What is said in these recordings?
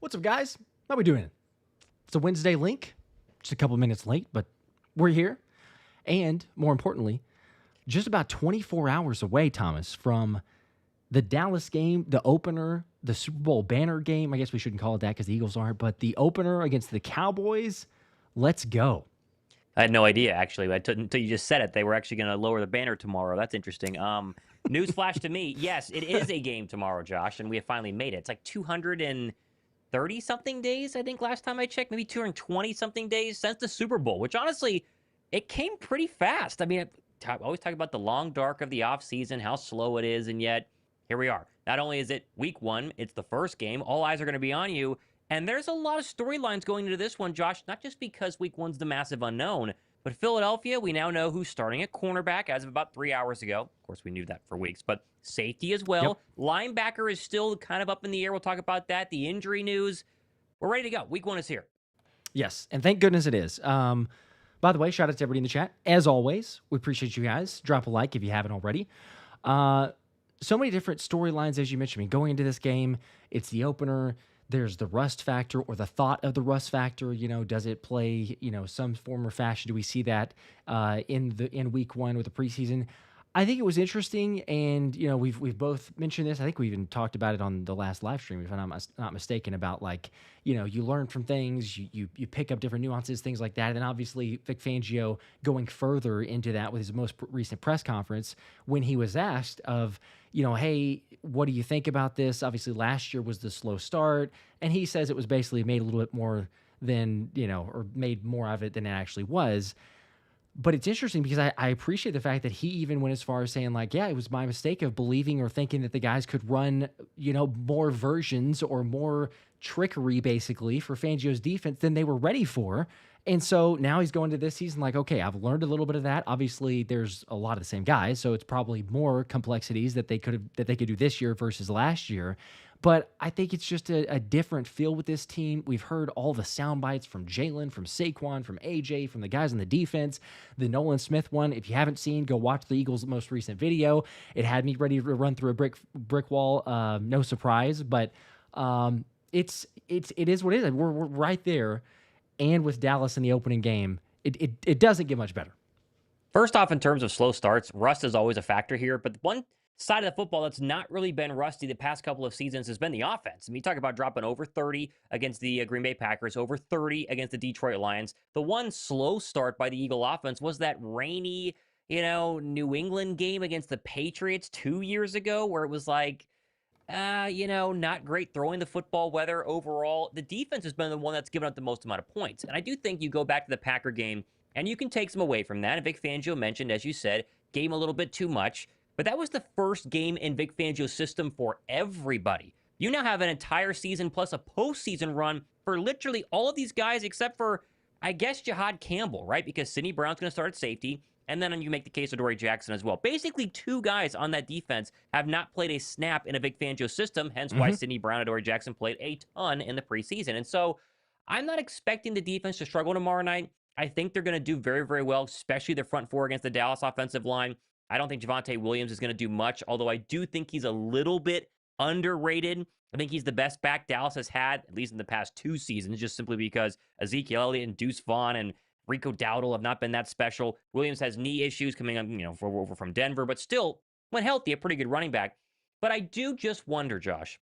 What's up, guys? How we doing? It's a Wednesday Linc. Just a couple minutes late, but we're here. And more importantly, just about 24 hours away, Thomas, from the Dallas game, the opener, the Super Bowl banner game. I guess we shouldn't call it that because the Eagles aren't, but the opener against the Cowboys. Let's go. I had no idea, actually, until you just said it. They were actually going to lower the banner tomorrow. That's interesting. Newsflash to me, yes, it is a game tomorrow, Josh, and we have finally made it. It's like 230-something days, I think, last time I checked. Maybe 220-something days since the Super Bowl, which, honestly, it came pretty fast. I mean, I always talk about the long dark of the offseason, how slow it is, and yet here we are. Not only is it week one, it's the first game. All eyes are going to be on you. And there's a lot of storylines going into this one, Josh, not just because week one's the massive unknown, but Philadelphia, we now know who's starting at cornerback as of about 3 hours ago. Of course, we knew that for weeks, but safety as well. Yep. Linebacker is still kind of up in the air. We'll talk about that. The injury news. We're ready to go. Week one is here. Yes, and thank goodness it is. By the way, shout out to everybody in the chat. As always, we appreciate you guys. Drop a like if you haven't already. So many different storylines, as you mentioned. I mean, going into this game, it's the opener. There's the rust factor or the thought of the rust factor. You know, does it play, some form or fashion? Do we see that in week one with the preseason? I think it was interesting, and we've both mentioned this. I think we even talked about it on the last live stream, if I'm not mistaken, about you learn from things, you pick up different nuances, things like that. And then obviously Vic Fangio going further into that with his most recent press conference when he was asked of, hey, what do you think about this? Obviously last year was the slow start, and he says it was basically made a little bit more than, or made more of it than it actually was. But it's interesting because I appreciate the fact that he even went as far as saying, it was my mistake of believing or thinking that the guys could run, more versions or more trickery, basically, for Fangio's defense than they were ready for. And so now he's going to this season okay, I've learned a little bit of that. Obviously, there's a lot of the same guys, so it's probably more complexities that they could do this year versus last year. But I think it's just a different feel with this team. We've heard all the sound bites from Jalen, from Saquon, from AJ, from the guys on the defense. The Nolan Smith one, if you haven't seen, go watch the Eagles' most recent video. It had me ready to run through a brick wall. No surprise, but it is what it is. We're right there. And with Dallas in the opening game, it doesn't get much better. First off, in terms of slow starts, rust is always a factor here. But one side of the football that's not really been rusty the past couple of seasons has been the offense. I mean, you talk about dropping over 30 against the Green Bay Packers, over 30 against the Detroit Lions. The one slow start by the Eagle offense was that rainy, New England game against the Patriots 2 years ago, where it was not great throwing the football weather overall. The defense has been the one that's given up the most amount of points. And I do think you go back to the Packer game, and you can take some away from that. And Vic Fangio mentioned, as you said, game a little bit too much. But that was the first game in Vic Fangio's system for everybody. You now have an entire season plus a postseason run for literally all of these guys except for, I guess, Jahad Campbell, right? Because Sidney Brown's going to start at safety. And then you make the case of Adoree Jackson as well. Basically, two guys on that defense have not played a snap in a Vic Fangio system, hence why Sidney Brown and Adoree Jackson played a ton in the preseason. And so I'm not expecting the defense to struggle tomorrow night. I think they're going to do very, very well, especially the front four against the Dallas offensive line. I don't think Javonte Williams is going to do much, although I do think he's a little bit underrated. I think he's the best back Dallas has had, at least in the past 2 seasons, just simply because Ezekiel Elliott and Deuce Vaughn and Rico Dowdle have not been that special. Williams has knee issues coming up, over from Denver, but still, when healthy, a pretty good running back. But I do just wonder, Josh,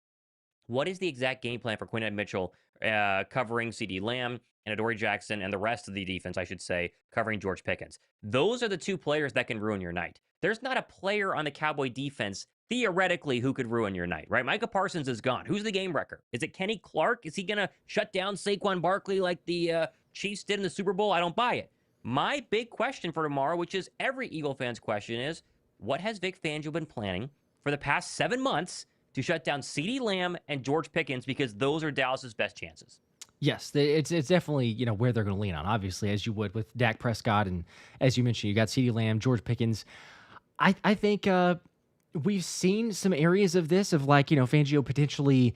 what is the exact game plan for Quinton Mitchell covering CeeDee Lamb and Adoree Jackson and the rest of the defense, I should say, covering George Pickens? Those are the two players that can ruin your night. There's not a player on the Cowboy defense, theoretically, who could ruin your night, right? Micah Parsons is gone. Who's the game wrecker? Is it Kenny Clark? Is he going to shut down Saquon Barkley like the Chiefs did in the Super Bowl? I don't buy it. My big question for tomorrow, which is every Eagle fan's question, is what has Vic Fangio been planning for the past 7 months to shut down CeeDee Lamb and George Pickens, because those are Dallas's best chances? Yes, it's definitely, where they're going to lean on, obviously, as you would with Dak Prescott. And as you mentioned, you got CeeDee Lamb, George Pickens. I think we've seen some areas of this, of Fangio potentially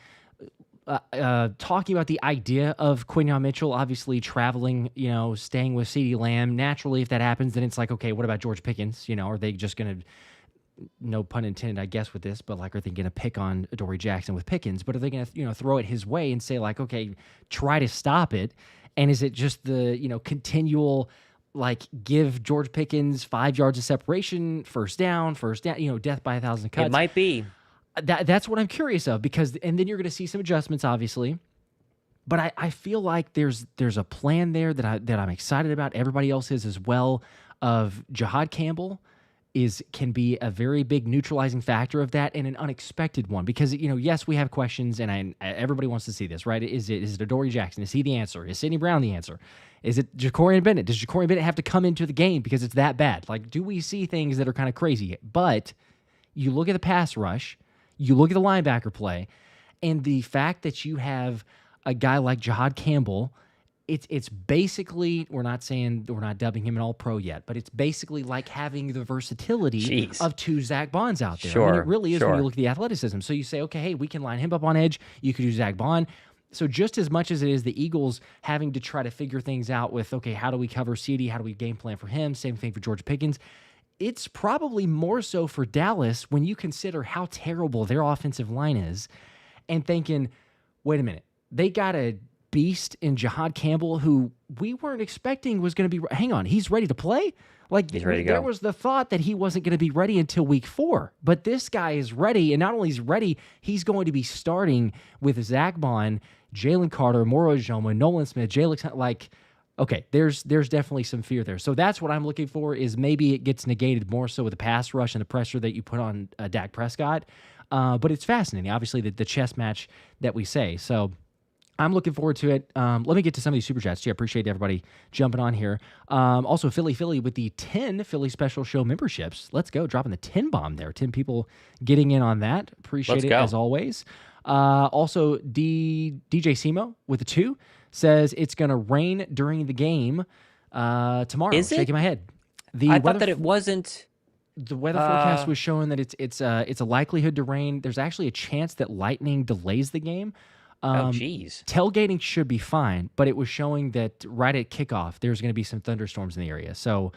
talking about the idea of Quinton Mitchell, obviously traveling, staying with CeeDee Lamb. Naturally, if that happens, then it's okay, what about George Pickens? Are they just going to no pun intended, I guess, with this, but like, are they going to pick on Adoree Jackson with Pickens? But are they going to, throw it his way and say like, okay, try to stop it? And is it just the, continual, like, give George Pickens 5 yards of separation, first down, death by 1,000 cuts? It might be. That's what I'm curious of, because, and then you're going to see some adjustments, obviously. But I feel like there's a plan there that I'm excited about. Everybody else is as well. Of Jahad Campbell can be a very big neutralizing factor of that, and an unexpected one, because yes, we have questions, and everybody wants to see this, right? Is it Adoree Jackson? Is he the answer? Is Sidney Brown the answer? Is it Jakorian Bennett? Does Jakorian Bennett have to come into the game because it's that bad? Like, do we see things that are kind of crazy? But you look at the pass rush, you look at the linebacker play, and the fact that you have a guy like Jahad Campbell. It's basically, we're not dubbing him an all-pro yet, but it's basically like having the versatility of 2 Zach Bonds out there. Sure, I mean, it really is when you look at the athleticism. So you say, okay, hey, we can line him up on edge. You could do Zach Bond. So just as much as it is the Eagles having to try to figure things out with, okay, how do we cover CD? How do we game plan for him? Same thing for George Pickens. It's probably more so for Dallas when you consider how terrible their offensive line is, and thinking, wait a minute, they got a beast in Jahad Campbell, who we weren't expecting was going to be. Hang on, he's ready to play. Like, he's ready to go. There was the thought that he wasn't going to be ready until week 4, but this guy is ready, and not only is ready, he's going to be starting with Zach Bond, Jalen Carter, Moro Joma, Nolan Smith, Jalen. Like, okay, there's definitely some fear there. So that's what I'm looking for. Is maybe it gets negated more so with the pass rush and the pressure that you put on Dak Prescott. But it's fascinating, obviously, the chess match that we say. So I'm looking forward to it. Let me get to some of these super chats too. I appreciate everybody jumping on here. Also, Philly with the 10 Philly Special Show memberships. Let's go, dropping the 10 bomb there. 10 people getting in on that. Appreciate it as always. Also, DJ Simo with the 2 says it's going to rain during the game tomorrow. Is it? Shaking my head. I thought that it wasn't. The weather forecast was showing that it's a likelihood to rain. There's actually a chance that lightning delays the game. Oh, geez. Tailgating should be fine, but it was showing that right at kickoff, there's going to be some thunderstorms in the area. So,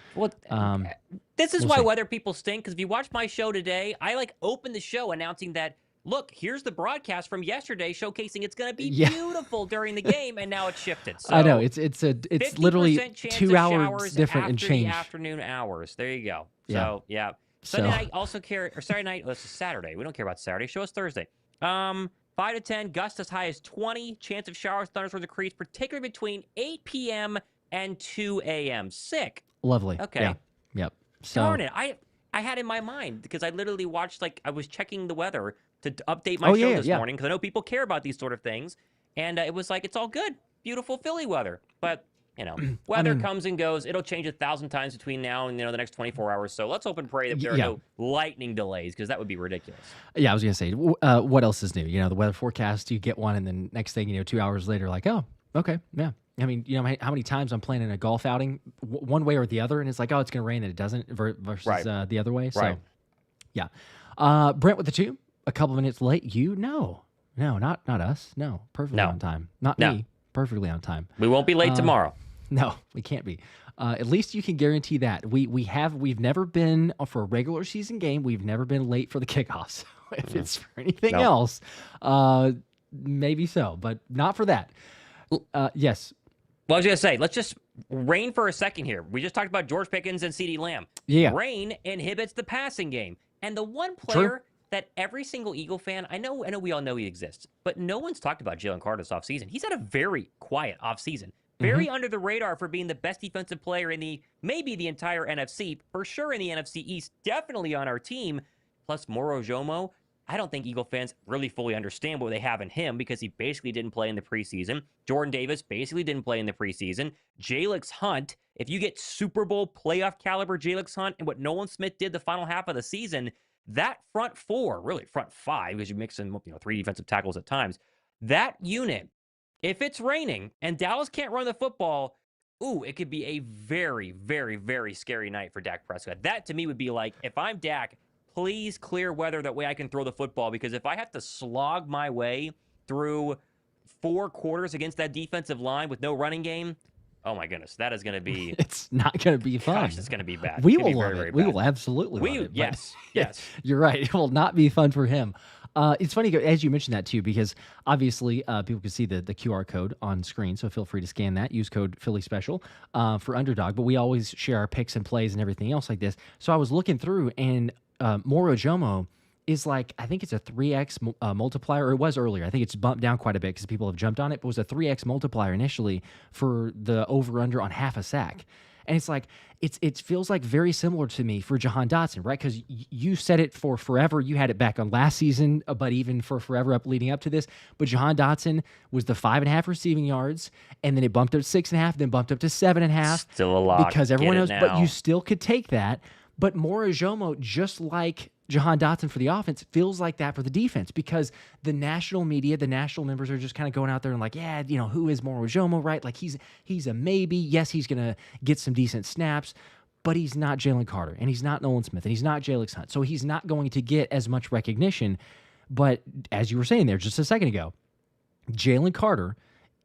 this is why weather people stink, because if you watch my show today, I opened the show announcing that, look, here's the broadcast from yesterday showcasing it's going to be beautiful during the game, and now it's shifted. So I know, it's literally 2 hours different and change. The afternoon hours. There you go. So, yeah. Sunday night also or Saturday night, this is Saturday. We don't care about Saturday. Show us Thursday. 5 to 10, gusts as high as 20. Chance of showers, thunderstorms increase, particularly between 8 p.m. and 2 a.m. Sick. Lovely. Okay. Yeah. Yep. So, darn it. I had in my mind, because I literally watched, I was checking the weather to update my show this morning, because I know people care about these sort of things. And it was it's all good. Beautiful Philly weather. But, weather comes and goes. It'll change 1,000 times between now and, the next 24 hours. So let's hope and pray that there are no lightning delays, because that would be ridiculous. Yeah, I was going to say, what else is new? The weather forecast, you get one, and then next thing, 2 hours later, oh, okay, yeah. I mean, how many times I'm planning a golf outing one way or the other, and it's oh, it's going to rain, and it doesn't, versus the other way. So, yeah. Brent with the 2, a couple minutes late. No, not us. No, perfectly on time. Not me. Perfectly on time. We won't be late tomorrow. No, we can't be. At least you can guarantee that. We've never been for a regular season game. We've never been late for the kickoffs. If it's for anything else, maybe so, but not for that. Yes. Well, I was going to say, let's just rain for a second here. We just talked about George Pickens and CeeDee Lamb. Yeah. Rain inhibits the passing game. And the one player that every single Eagle fan, I know we all know he exists, but no one's talked about Jalen Carter this offseason. He's had a very quiet offseason. Very under the radar for being the best defensive player in maybe the entire NFC, for sure in the NFC East, definitely on our team. Plus Moro Jomo, I don't think Eagle fans really fully understand what they have in him, because he basically didn't play in the preseason. Jordan Davis basically didn't play in the preseason. Jalix Hunt, if you get Super Bowl playoff caliber Jalix Hunt and what Nolan Smith did the final half of the season, that front 4, really front 5, because you mix in 3 defensive tackles at times, that unit, if it's raining and Dallas can't run the football, it could be a very, very, very scary night for Dak Prescott. That, to me, would be if I'm Dak, please clear weather, that way I can throw the football, because if I have to slog my way through 4 quarters against that defensive line with no running game, Oh my goodness, that is going to be. It's not going to be fun. Gosh, it's going to be bad. We It's gonna will be love very, very it. We bad. will absolutely love it. Yes, yes. You're right. It will not be fun for him. It's funny as you mentioned that too, because obviously people can see the QR code on screen, so feel free to scan that. Use code Philly Special for Underdog. But we always share our picks and plays and everything else like this. So I was looking through, and Moro Jomo is like, I think it's a 3x multiplier, or it was earlier. I think it's bumped down quite a bit because people have jumped on it, but it was a 3x multiplier initially for the over-under on half a sack. And it's like, it feels like very similar to me for Jahan Dotson, right? Because you said it for forever. You had it back on last season, but even for forever leading up to this. But Jahan Dotson was the 5.5 receiving yards, and then it bumped up to 6.5, then bumped up to 7.5. Still a lot. Because everyone knows, now. but you still could take that. But Moro Jomo, just like Jahan Dotson for the offense, feels like that for the defense, because the national media, the national members are just kind of going out there and like, yeah, who is Moro Jomo, right? Like he's a maybe. Yes, he's going to get some decent snaps, but he's not Jalen Carter, and he's not Nolan Smith, and he's not Jalen Hunt. So he's not going to get as much recognition. But as you were saying there just a second ago, Jalen Carter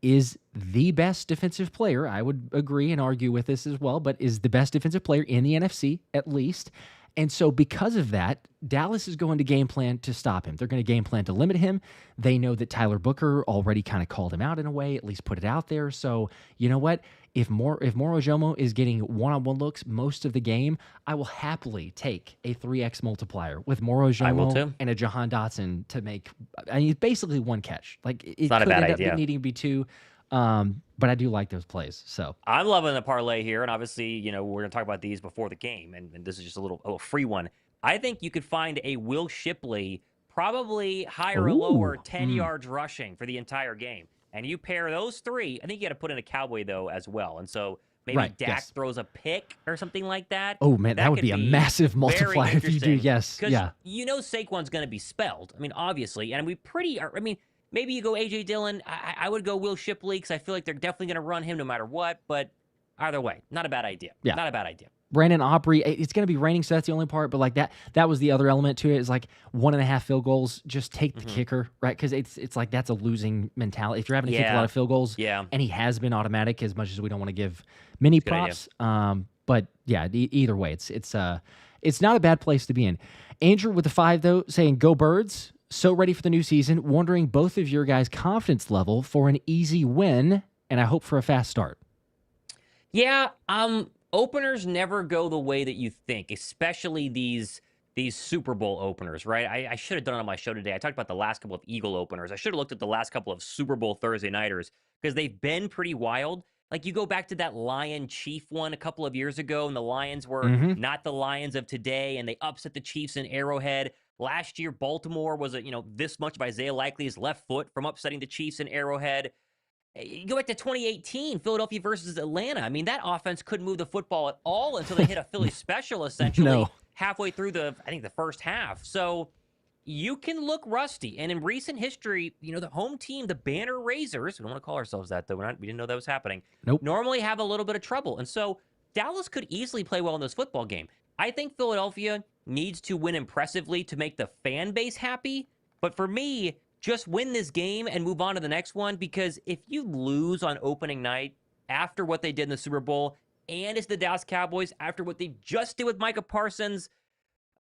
is the best defensive player. I would agree and argue with this as well, but is the best defensive player in the NFC, at least. And so because of that, Dallas is going to game plan to stop him. They're going to game plan to limit him. They know that Tyler Booker already kind of called him out in a way, at least put it out there. So you know what? If Moro Jomo is getting one-on-one looks most of the game, I will happily take a 3x multiplier with Moro Jomo and a Jahan Dotson to make, basically one catch. Like it not could a bad end up idea. needing to be two. But I do like those plays. So I'm loving the parlay here, and obviously, we're going to talk about these before the game, and this is just a little free one. I think you could find a Will Shipley, probably higher or lower 10 yards rushing for the entire game, and you pair those three. I think you got to put in a Cowboy though as well, and so maybe Dak throws a pick or something like that. Oh man, that would be a massive multiplier if you do. Yes, yeah. Saquon's going to be spelled. I mean, obviously, and maybe you go A.J. Dillon. I would go Will Shipley because I feel like they're definitely going to run him no matter what. But either way, not a bad idea. Yeah. Not a bad idea. Brandon Aubrey, it's going to be raining, so that's the only part. But like that was the other element to it, is like 1.5 field goals. Just take the kicker, right? Because it's like that's a losing mentality. If you're having to kick a lot of field goals, and he has been automatic, as much as we don't want to give many props. But yeah, either way, it's not a bad place to be in. Andrew with the 5 though, saying go Birds. So ready for the new season. Wondering both of your guys' confidence level for an easy win, and I hope for a fast start. Yeah, openers never go the way that you think, especially these Super Bowl openers, right? I should have done it on my show today. I talked about the last couple of Eagle openers. I should have looked at the last couple of Super Bowl Thursday nighters because they've been pretty wild. Like you go back to that Lion Chief one a couple of years ago, and the Lions were not the Lions of today, and they upset the Chiefs in Arrowhead. Last year, Baltimore was this much of Isaiah Likely's left foot from upsetting the Chiefs in Arrowhead. You go back to 2018, Philadelphia versus Atlanta. I mean, that offense couldn't move the football at all until they hit a Philly special, essentially, halfway through the first half. So you can look rusty. And in recent history, the home team, the Banner Raisers, we don't want to call ourselves that, though. We didn't know that was happening. Nope. Normally have a little bit of trouble. And so Dallas could easily play well in this football game. I think Philadelphia needs to win impressively to make the fan base happy. But for me, just win this game and move on to the next one, because if you lose on opening night after what they did in the Super Bowl, and it's the Dallas Cowboys after what they just did with Micah Parsons,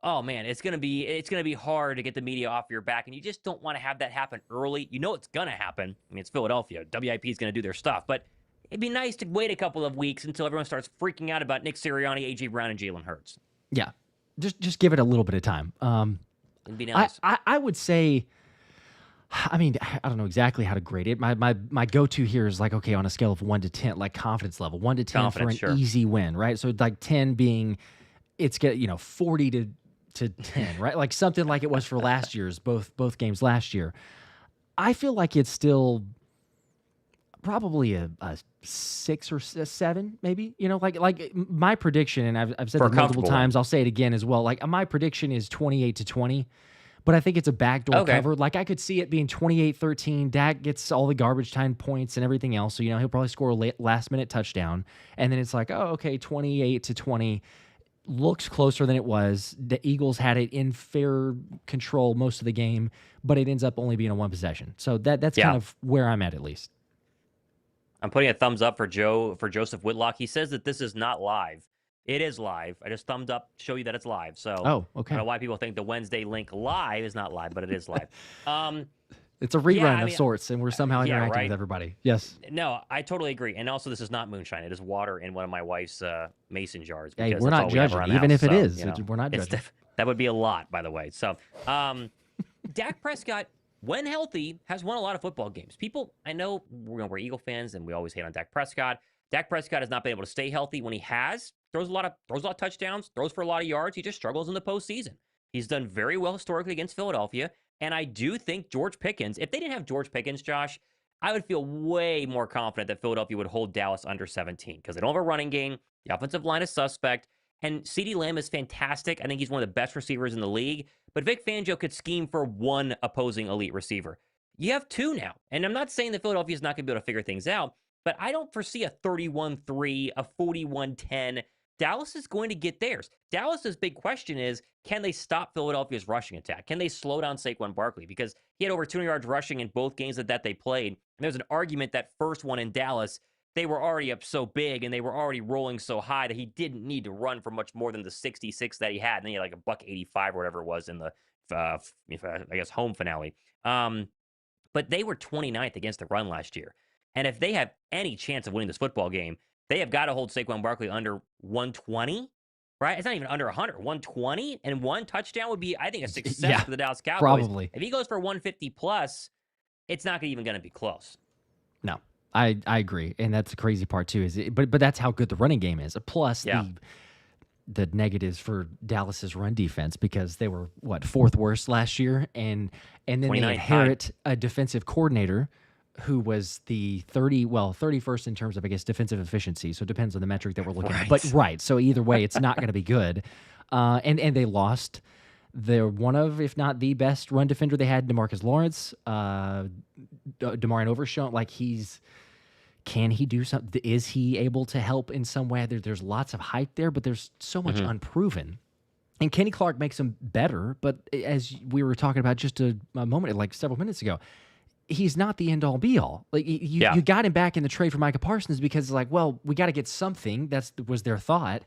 oh man, it's gonna be hard to get the media off your back, and you just don't want to have that happen early. You know it's gonna happen. I mean, it's Philadelphia. WIP is gonna do their stuff, but it'd be nice to wait a couple of weeks until everyone starts freaking out about Nick Sirianni, A.J. Brown, and Jalen Hurts. Yeah, just give it a little bit of time. It'd be nice. I would say, I mean, I don't know exactly how to grade it. My go-to here is like, okay, on a scale of 1 to 10, like confidence level, 1 to 10 for an easy win, right? So like 10 being, it's 40 to 10, right? Like something like it was for last year's, both games last year. I feel like it's still probably a 6 or a 7, maybe. Like my prediction, and I've said it multiple times. I'll say it again as well. Like my prediction is 28-20. But I think it's a backdoor cover. Like I could see it being 28-13. Dak gets all the garbage time points and everything else. So, he'll probably score a last-minute touchdown. And then it's like, 28-20. Looks closer than it was. The Eagles had it in fair control most of the game, but it ends up only being a one possession. So that's kind of where I'm at least. I'm putting a thumbs up for Joseph Whitlock. He says that this is not live. It is live. I just thumbed up to show you that it's live. So Oh, I okay. don't know why people think the Wednesday Linc live is not live, but it is live. It's a Yeah, rerun I of mean, sorts, and we're somehow yeah, interacting with right. everybody. Yes. No, I totally agree. And also, this is not moonshine. It is water in one of my wife's mason jars Hey, because we're that's not all we have judging, around the even house. if it So, is. We're not it's judging. that would be a lot, by the way. So, Dak Prescott, when healthy, has won a lot of football games. People, I know we're Eagle fans and we always hate on Dak Prescott. Dak Prescott has not been able to stay healthy. When he has, throws a lot of touchdowns, throws for a lot of yards. He just struggles in the postseason. He's done very well historically against Philadelphia. And I do think George Pickens, if they didn't have George Pickens, Josh, I would feel way more confident that Philadelphia would hold Dallas under 17 because they don't have a running game. The offensive line is suspect. And CeeDee Lamb is fantastic. I think he's one of the best receivers in the league. But Vic Fangio could scheme for one opposing elite receiver. You have two now. And I'm not saying that Philadelphia is not going to be able to figure things out, but I don't foresee a 31-3, a 41-10. Dallas is going to get theirs. Dallas's big question is, can they stop Philadelphia's rushing attack? Can they slow down Saquon Barkley? Because he had over 200 yards rushing in both games that they played. And there's an argument that first one in Dallas, they were already up so big and they were already rolling so high that he didn't need to run for much more than the 66 that he had. And then he had like a buck 85 or whatever it was in the, I guess, home finale. But they were 29th against the run last year. And if they have any chance of winning this football game, they have got to hold Saquon Barkley under 120, right? It's not even under 100. 120 and one touchdown would be, I think, a success for the Dallas Cowboys. Probably. If he goes for 150 plus, it's not even going to be close. No, I agree, and that's the crazy part too. But that's how good the running game is. Plus the negatives for Dallas's run defense because they were fourth worst last year, and then they inherit a defensive coordinator who was the 31st in terms of, I guess, defensive efficiency. So it depends on the metric that we're looking at. But so either way, it's not going to be good. And they lost one of, if not the best run defender they had, DeMarcus Lawrence. DeMarion Overshown, can he do something? Is he able to help in some way? There's lots of hype there, but there's so much unproven. And Kenny Clark makes him better, but as we were talking about just a moment, like several minutes ago, he's not the end all be all. Like you got him back in the trade for Micah Parsons because we got to get something. That was their thought,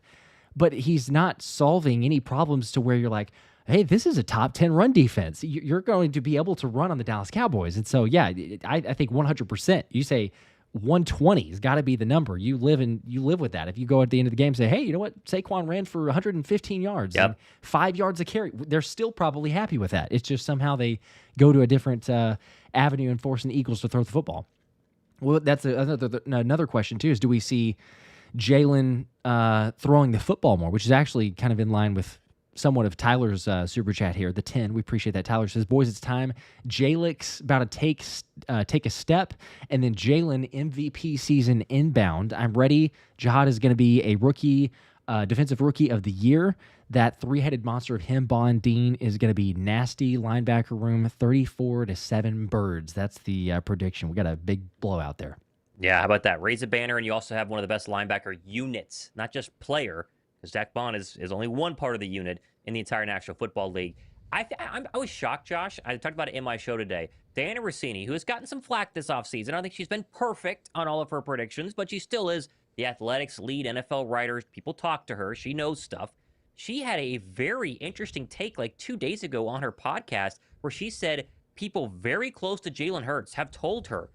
but he's not solving any problems to where you're like, hey, this is a top 10 run defense. You're going to be able to run on the Dallas Cowboys. And so, I think 100%. You say 120 has got to be the number. You live with that. If you go at the end of the game and say, hey, you know what? Saquon ran for 115 yards and 5 yards a carry. They're still probably happy with that. It's just somehow they go to a different avenue and forcing the Eagles to throw the football. Well, that's another question too, is do we see Jalen throwing the football more, which is actually kind of in line with somewhat of Tyler's super chat here, the 10. We appreciate that. Tyler says, boys, it's time. Jalik's about to take a step, and then Jalen MVP season inbound. I'm ready. Jihad is going to be a rookie, defensive rookie of the year. That three-headed monster of him, Bond Dean, is going to be nasty. Linebacker room, 34-7 birds. That's the prediction. We got a big blowout there. Yeah, how about that? Raise a banner, and you also have one of the best linebacker units, not just player, because Zach Bond is only one part of the unit in the entire National Football League. I was shocked, Josh. I talked about it in my show today. Diana Rossini, who has gotten some flack this offseason. I don't think she's been perfect on all of her predictions, but she still is the Athletics lead NFL writer. People talk to her. She knows stuff. She had a very interesting take like 2 days ago on her podcast where she said people very close to Jalen Hurts have told her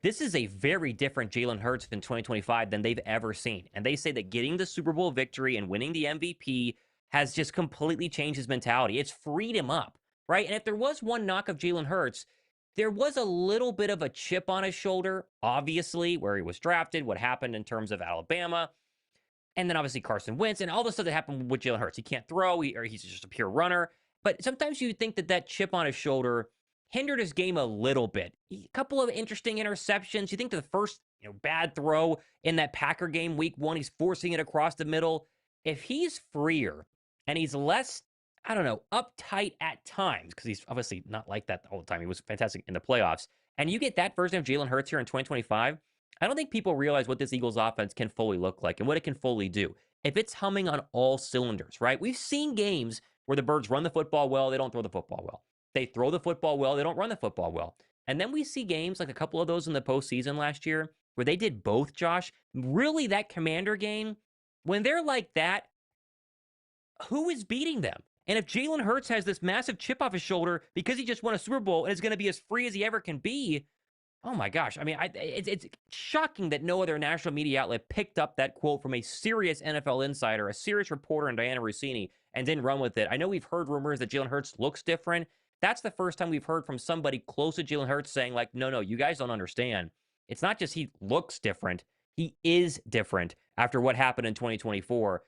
this is a very different Jalen Hurts in 2025 than they've ever seen. And they say that getting the Super Bowl victory and winning the MVP has just completely changed his mentality. It's freed him up, right? And if there was one knock of Jalen Hurts, there was a little bit of a chip on his shoulder, obviously, where he was drafted, what happened in terms of Alabama, and then obviously Carson Wentz, and all the stuff that happened with Jalen Hurts. He can't throw, or he's just a pure runner. But sometimes you think that chip on his shoulder hindered his game a little bit. A couple of interesting interceptions. You think the first bad throw in that Packer game week 1, he's forcing it across the middle. If he's freer and he's less, uptight at times, because he's obviously not like that all the time. He was fantastic in the playoffs. And you get that version of Jalen Hurts here in 2025, I don't think people realize what this Eagles offense can fully look like and what it can fully do. If it's humming on all cylinders, right? We've seen games where the Birds run the football well, they don't throw the football well. They throw the football well, they don't run the football well. And then we see games like a couple of those in the postseason last year where they did both, Josh, really that Commander game, when they're like that, who is beating them? And if Jalen Hurts has this massive chip off his shoulder because he just won a Super Bowl and is going to be as free as he ever can be, oh my gosh. I mean, it's shocking that no other national media outlet picked up that quote from a serious NFL insider, a serious reporter in Diana Rossini, and didn't run with it. I know we've heard rumors that Jalen Hurts looks different. That's the first time we've heard from somebody close to Jalen Hurts saying, like, no, you guys don't understand. It's not just he looks different. He is different after what happened in 2024.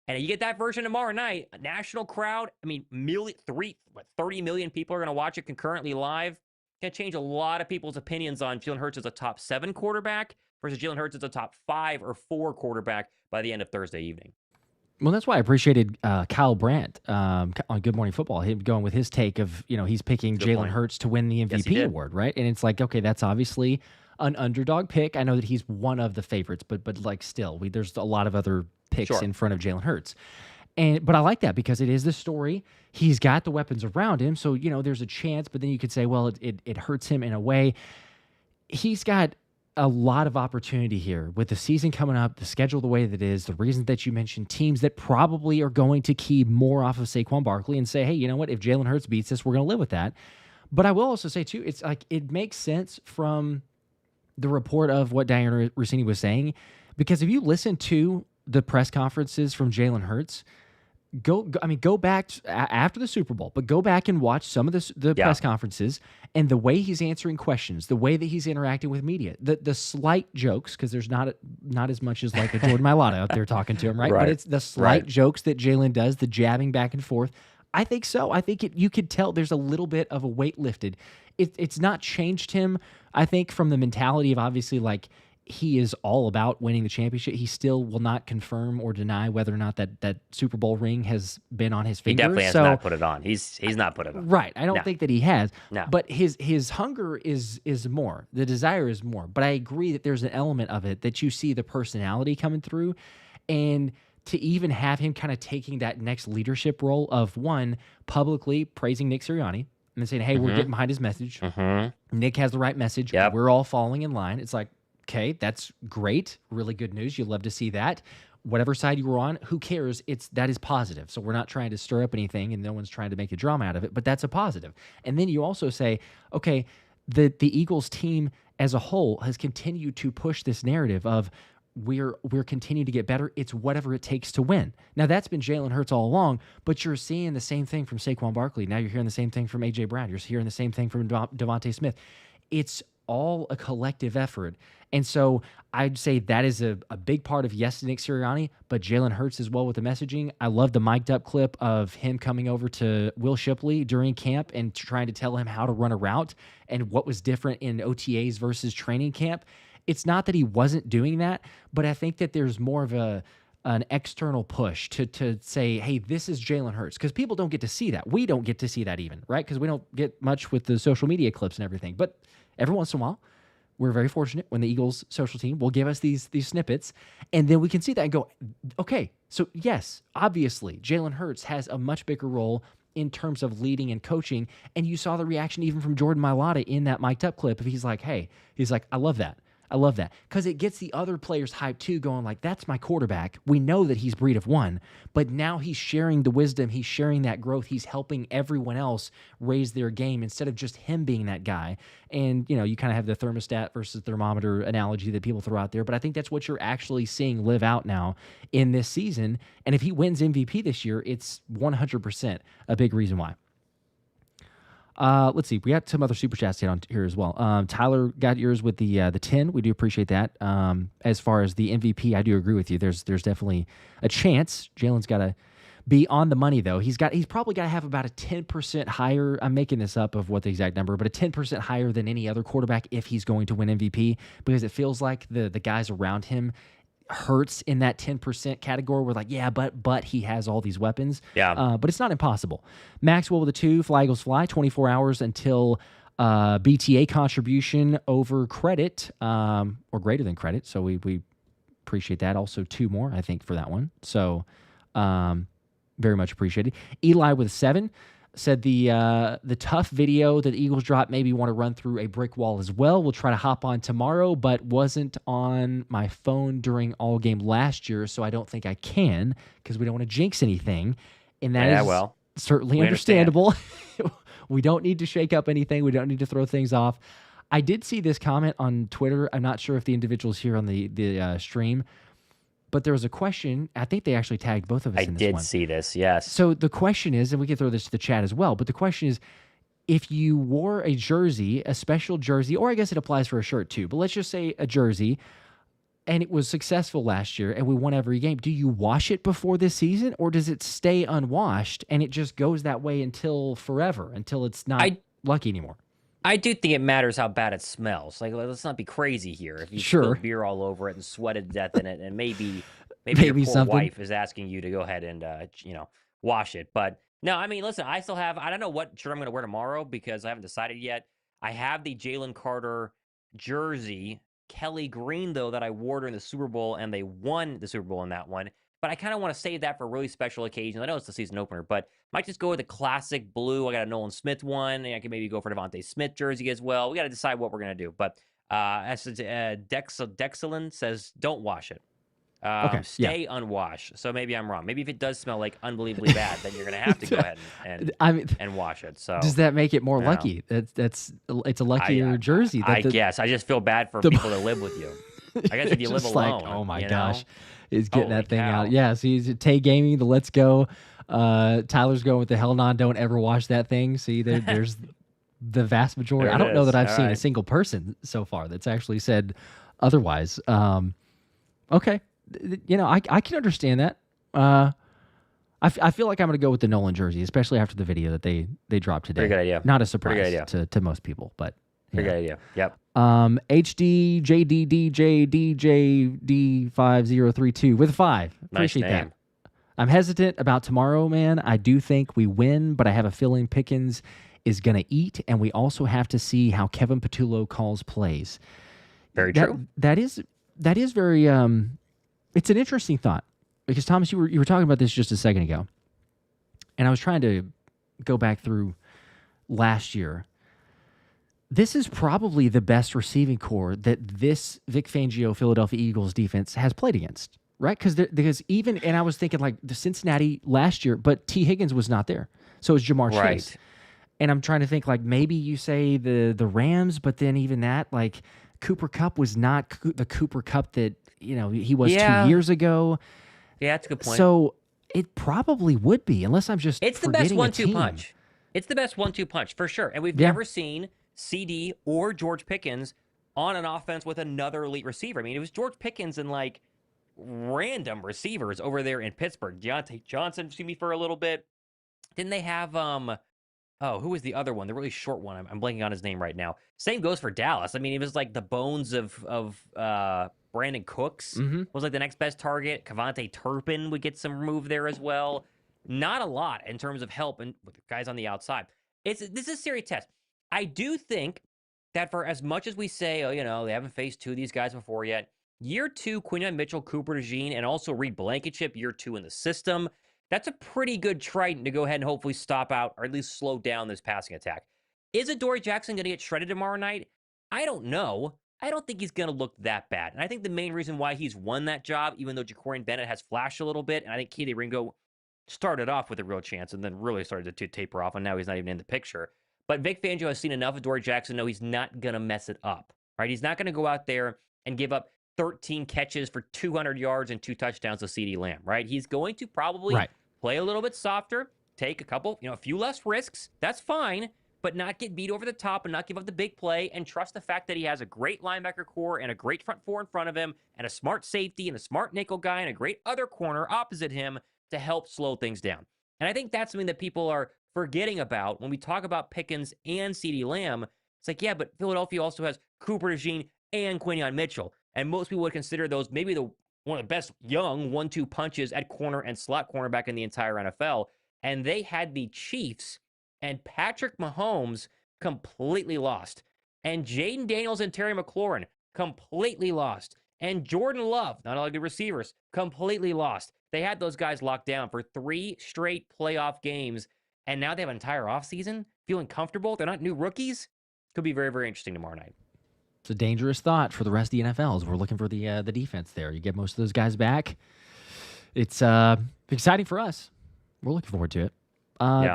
And you get that version tomorrow night, a national crowd. I mean, 30 million people are going to watch it concurrently live. Going to change a lot of people's opinions on Jalen Hurts as a top 7 quarterback versus Jalen Hurts as a top 5 or 4 quarterback by the end of Thursday evening. Well, that's why I appreciated Kyle Brandt on Good Morning Football, him going with his take of, he's picking Jalen Hurts to win the MVP award, right? And it's like, okay, that's obviously an underdog pick. I know that he's one of the favorites, but like still, there's a lot of other picks in front of Jalen Hurts. But I like that because it is the story. He's got the weapons around him, so there's a chance. But then you could say, well, it hurts him in a way. He's got a lot of opportunity here with the season coming up, the schedule the way that it is, the reasons that you mentioned, teams that probably are going to key more off of Saquon Barkley and say, hey, you know what? If Jalen Hurts beats us, we're going to live with that. But I will also say too, it's like it makes sense from the report of what Diana Rossini was saying, because if you listen to the press conferences from Jalen Hurts, go back after the Super Bowl, but go back and watch some of the press conferences and the way he's answering questions, the way that he's interacting with media, the slight jokes, because there's not as much as like a Jordan Mailata out there talking to him, right? But it's the slight jokes that Jalen does, the jabbing back and forth. I think so. I think you could tell there's a little bit of a weight lifted. It's not changed him, I think, from the mentality of obviously like he is all about winning the championship. He still will not confirm or deny whether or not that Super Bowl ring has been on his finger. He definitely has not put it on. He's not put it on. Right. I don't think that he has. No. But his hunger is more. The desire is more. But I agree that there's an element of it that you see the personality coming through. And to even have him kind of taking that next leadership role of, one, publicly praising Nick Sirianni and then saying, hey, we're getting behind his message. Nick has the right message. Yep. We're all falling in line. It's like, okay, that's great. Really good news. You love to see that. Whatever side you were on, who cares? That is positive. So we're not trying to stir up anything, and no one's trying to make a drama out of it, but that's a positive. And then you also say, okay, the Eagles team as a whole has continued to push this narrative of we're continuing to get better. It's whatever it takes to win. Now, that's been Jalen Hurts all along, but you're seeing the same thing from Saquon Barkley. Now you're hearing the same thing from A.J. Brown. You're hearing the same thing from Devontae Smith. It's all a collective effort. And so I'd say that is a big part of, yes, Nick Sirianni, but Jalen Hurts as well with the messaging. I love the mic'd up clip of him coming over to Will Shipley during camp and trying to tell him how to run a route and what was different in OTAs versus training camp. It's not that he wasn't doing that, but I think that there's more of an external push to say, hey, this is Jalen Hurts, because people don't get to see that. We don't get to see that even, right? Because we don't get much with the social media clips and everything. But every once in a while, we're very fortunate when the Eagles social team will give us these snippets, and then we can see that and go, okay, so yes, obviously, Jalen Hurts has a much bigger role in terms of leading and coaching, and you saw the reaction even from Jordan Mailata in that mic'd up clip. If he's like, hey, I love that. I love that, because it gets the other players hyped too, going like, that's my quarterback. We know that he's breed of one, but now he's sharing the wisdom. He's sharing that growth. He's helping everyone else raise their game instead of just him being that guy. And, you kind of have the thermostat versus thermometer analogy that people throw out there, but I think that's what you're actually seeing live out now in this season. And if he wins MVP this year, it's 100% a big reason why. Let's see. We got some other super chats on here as well. Tyler got yours with the 10. We do appreciate that. As far as the MVP, I do agree with you. There's definitely a chance. Jalen's got to be on the money though. He's probably got to have about a 10% higher. I'm making this up of what the exact number, but a 10% higher than any other quarterback if he's going to win MVP, because it feels like the guys around him Hurts in that 10% category. We're like, yeah, but he has all these weapons. Yeah. But it's not impossible. Maxwell with a 2, Fly Eagles Fly, 24 hours until BTA contribution over credit, or greater than credit. So we appreciate that. Also 2 more, I think, for that one. So very much appreciated. Eli with a 7. said the tough video that the Eagles dropped made me want to run through a brick wall as well. We'll try to hop on tomorrow, but wasn't on my phone during all game last year, so I don't think I can because we don't want to jinx anything. And that is certainly understandable. We don't need to shake up anything. We don't need to throw things off. I did see this comment on Twitter. I'm not sure if the individual's here on the stream, but there was a question. I think they actually tagged both of us in this one. I did see this, yes. So the question is, and we can throw this to the chat as well, but the question is, if you wore a jersey, a special jersey, or I guess it applies for a shirt too, but let's just say a jersey, and it was successful last year and we won every game, do you wash it before this season, or does it stay unwashed and it just goes that way until forever, until it's not lucky anymore? I do think it matters how bad it smells. Like, let's not be crazy here. If you spill beer all over it and sweated to death in it, and maybe your poor wife is asking you to go ahead and wash it. But no, I mean, listen, I don't know what shirt I'm going to wear tomorrow because I haven't decided yet. I have the Jalen Carter jersey, Kelee green though, that I wore during the Super Bowl, and they won the Super Bowl in that one. But I kind of want to save that for really special occasions. I know it's the season opener, but might just go with a classic blue. I got a Nolan Smith one, and I can maybe go for Devontae Smith jersey as well. We got to decide what we're going to do. But Dexelin says, don't wash it. Stay unwashed. So maybe I'm wrong. Maybe if it does smell like unbelievably bad, then you're going to have to go ahead and wash it. So does that make it more lucky? It's a luckier jersey. I guess. I just feel bad for people that live with you. I guess if you live alone. Like, oh my gosh. Is getting that thing out. Yeah, so he's Tay Gaming, the Let's Go. Tyler's going with the hell nah, don't ever wash that thing. See, there's the vast majority. I don't know that I've seen a single person so far that's actually said otherwise. Okay. I can understand that. I feel like I'm going to go with the Nolan jersey, especially after the video that they dropped today. Pretty good idea. Not a surprise to most people, but pretty good idea. Yep. HD JDDJDJD5032 with a 5. Appreciate that. I'm hesitant about tomorrow, man. I do think we win, but I have a feeling Pickens is going to eat, and we also have to see how Kevin Patullo calls plays. Very true. That is very it's an interesting thought because Thomas, you were talking about this just a second ago, and I was trying to go back through last year. This is probably the best receiving core that this Vic Fangio Philadelphia Eagles defense has played against, right? Because even, and I was thinking like the Cincinnati last year, but T. Higgins was not there. So it was Jamar Chase. And I'm trying to think like maybe you say the Rams, but then even that, like Cooper Kupp was not the Cooper Kupp that, he was 2 years ago. Yeah, that's a good point. So it probably would be, unless I'm just It's the best 1-2 punch. It's the best 1-2 punch for sure. And we've never seen CD or George Pickens on an offense with another elite receiver. I mean, it was George Pickens and like random receivers over there in Pittsburgh. Deontay Johnson, see me for a little bit. Didn't they have who was the other one? The really short one. I'm blanking on his name right now. Same goes for Dallas. I mean, it was like the bones of Brandon Cooks was like the next best target. Kevontae Turpin would get some move there as well. Not a lot in terms of help and with the guys on the outside. This is a serious test. I do think that for as much as we say, they haven't faced two of these guys before yet, year 2, Quinyon Mitchell, Cooper DeJean, and also Reed Blankenship, year 2 in the system, that's a pretty good trident to go ahead and hopefully stop out or at least slow down this passing attack. Is Adoree Jackson going to get shredded tomorrow night? I don't know. I don't think he's going to look that bad. And I think the main reason why he's won that job, even though Jakorian Bennett has flashed a little bit, and I think Kelee Ringo started off with a real chance and then really started to taper off, and now he's not even in the picture. But Vic Fangio has seen enough of Adoree Jackson to know he's not going to mess it up, right? He's not going to go out there and give up 13 catches for 200 yards and 2 touchdowns to CeeDee Lamb, right? He's going to probably play a little bit softer, take a few less risks. That's fine, but not get beat over the top and not give up the big play and trust the fact that he has a great linebacker core and a great front four in front of him and a smart safety and a smart nickel guy and a great other corner opposite him to help slow things down. And I think that's something that people are forgetting about when we talk about Pickens and CeeDee Lamb. It's like, yeah, but Philadelphia also has Cooper DeJean and Quinyon Mitchell. And most people would consider those maybe one of the best young 1-2 punches at corner and slot cornerback in the entire NFL. And they had the Chiefs and Patrick Mahomes completely lost. And Jaden Daniels and Terry McLaurin completely lost. And Jordan Love, not all good receivers, completely lost. They had those guys locked down for 3 straight playoff games. and now they have an entire offseason feeling comfortable. They're not new rookies. Could be very, very interesting tomorrow night. It's a dangerous thought for the rest of the NFL as we're looking for the defense there. You get most of those guys back. It's exciting for us. We're looking forward to it.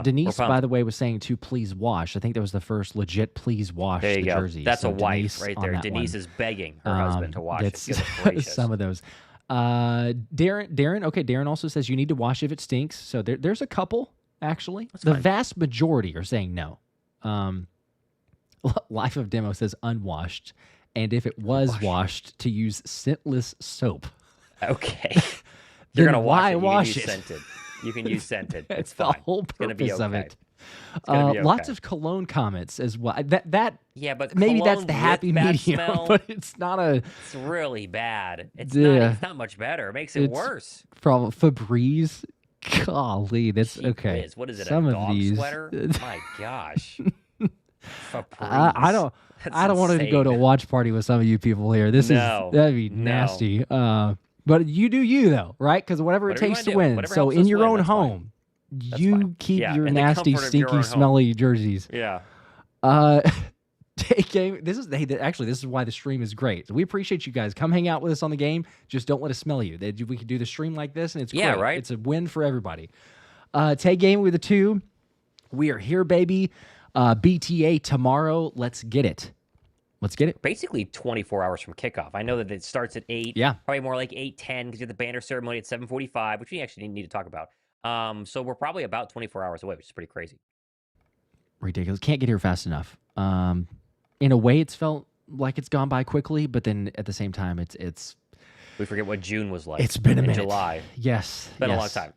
Denise, by the way, was saying to please wash. I think that was the first legit please wash there you the go. jerseys. That's so a wife Denise right there. Denise is begging her husband to wash it. Some of those. Darren. Okay, Darren also says you need to wash if it stinks. So there's a couple, actually. That's the fine. vast majority are saying no. Life of Demo says unwashed. And if it was washed, to use scentless soap. Okay. You're going to wash it? Scented. You can use scented. It's fine. the whole purpose of it. Lots of cologne comments as well. Yeah, but maybe that's the happy medium, smell, but it's not a. It's really bad. It's not much better. It makes it worse. Problem Febreze. Golly, that's okay. Whiz. What is it? Some a of dog these. Sweater? My gosh. I don't want to go to a watch party with some of you people here. That'd be nasty. But you do you though, right? Because whatever it takes to win. So in your own home, you keep your nasty, stinky, smelly jerseys. Yeah. Take game. This is why the stream is great. So we appreciate you guys. Come hang out with us on the game. Just don't let us smell you. We can do the stream like this, and it's great. Right. It's a win for everybody. Take game with the 2. We are here, baby. BTA tomorrow. Let's get it. Basically 24 hours from kickoff. I know that it starts at 8. Yeah. Probably more like 8:10 because you have the banner ceremony at 7:45, which we actually need to talk about. So we're probably about 24 hours away, which is pretty crazy. Ridiculous. Can't get here fast enough. In a way, it's felt like it's gone by quickly, but then at the same time, it's. We forget what June was like. It's been a minute. July. Yes. It's been a long time.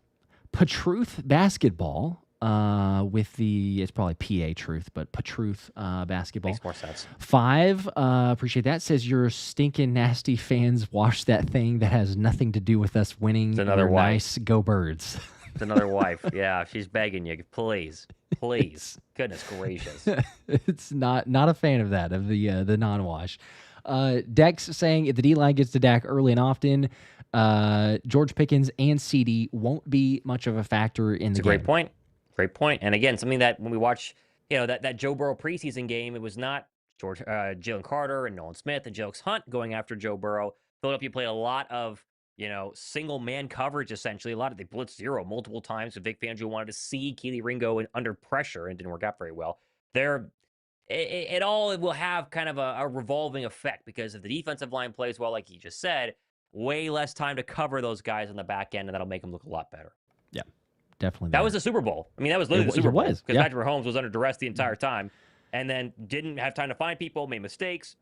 Patruth basketball. It's probably PA Truth, but Patruth basketball. Makes more sense. 5, appreciate that. Says your stinking nasty fans wash that thing that has nothing to do with us winning. It's another wife. Nice, go Birds. It's another wife. Yeah, she's begging you, please. Goodness gracious. It's not a fan of that, of the non-wash. Dex saying if the D-line gets to Dak early and often, George Pickens and CD won't be much of a factor in the game. Great point. Great point. And again, something that when we watch, that Joe Burrow preseason game, it was not Jalen Carter and Nolan Smith and Jokes Hunt going after Joe Burrow. Philadelphia played a lot of, single man coverage, essentially. They blitzed zero multiple times. So Vic Fangio wanted to see Kelee Ringo under pressure and didn't work out very well. It all will have kind of a revolving effect because if the defensive line plays well, like he just said, way less time to cover those guys on the back end, and that'll make them look a lot better. Yeah. Definitely. That was the Super Bowl. I mean, that was literally the Super Bowl. Because yeah. Patrick Mahomes was under duress the entire time and then didn't have time to find people, made mistakes.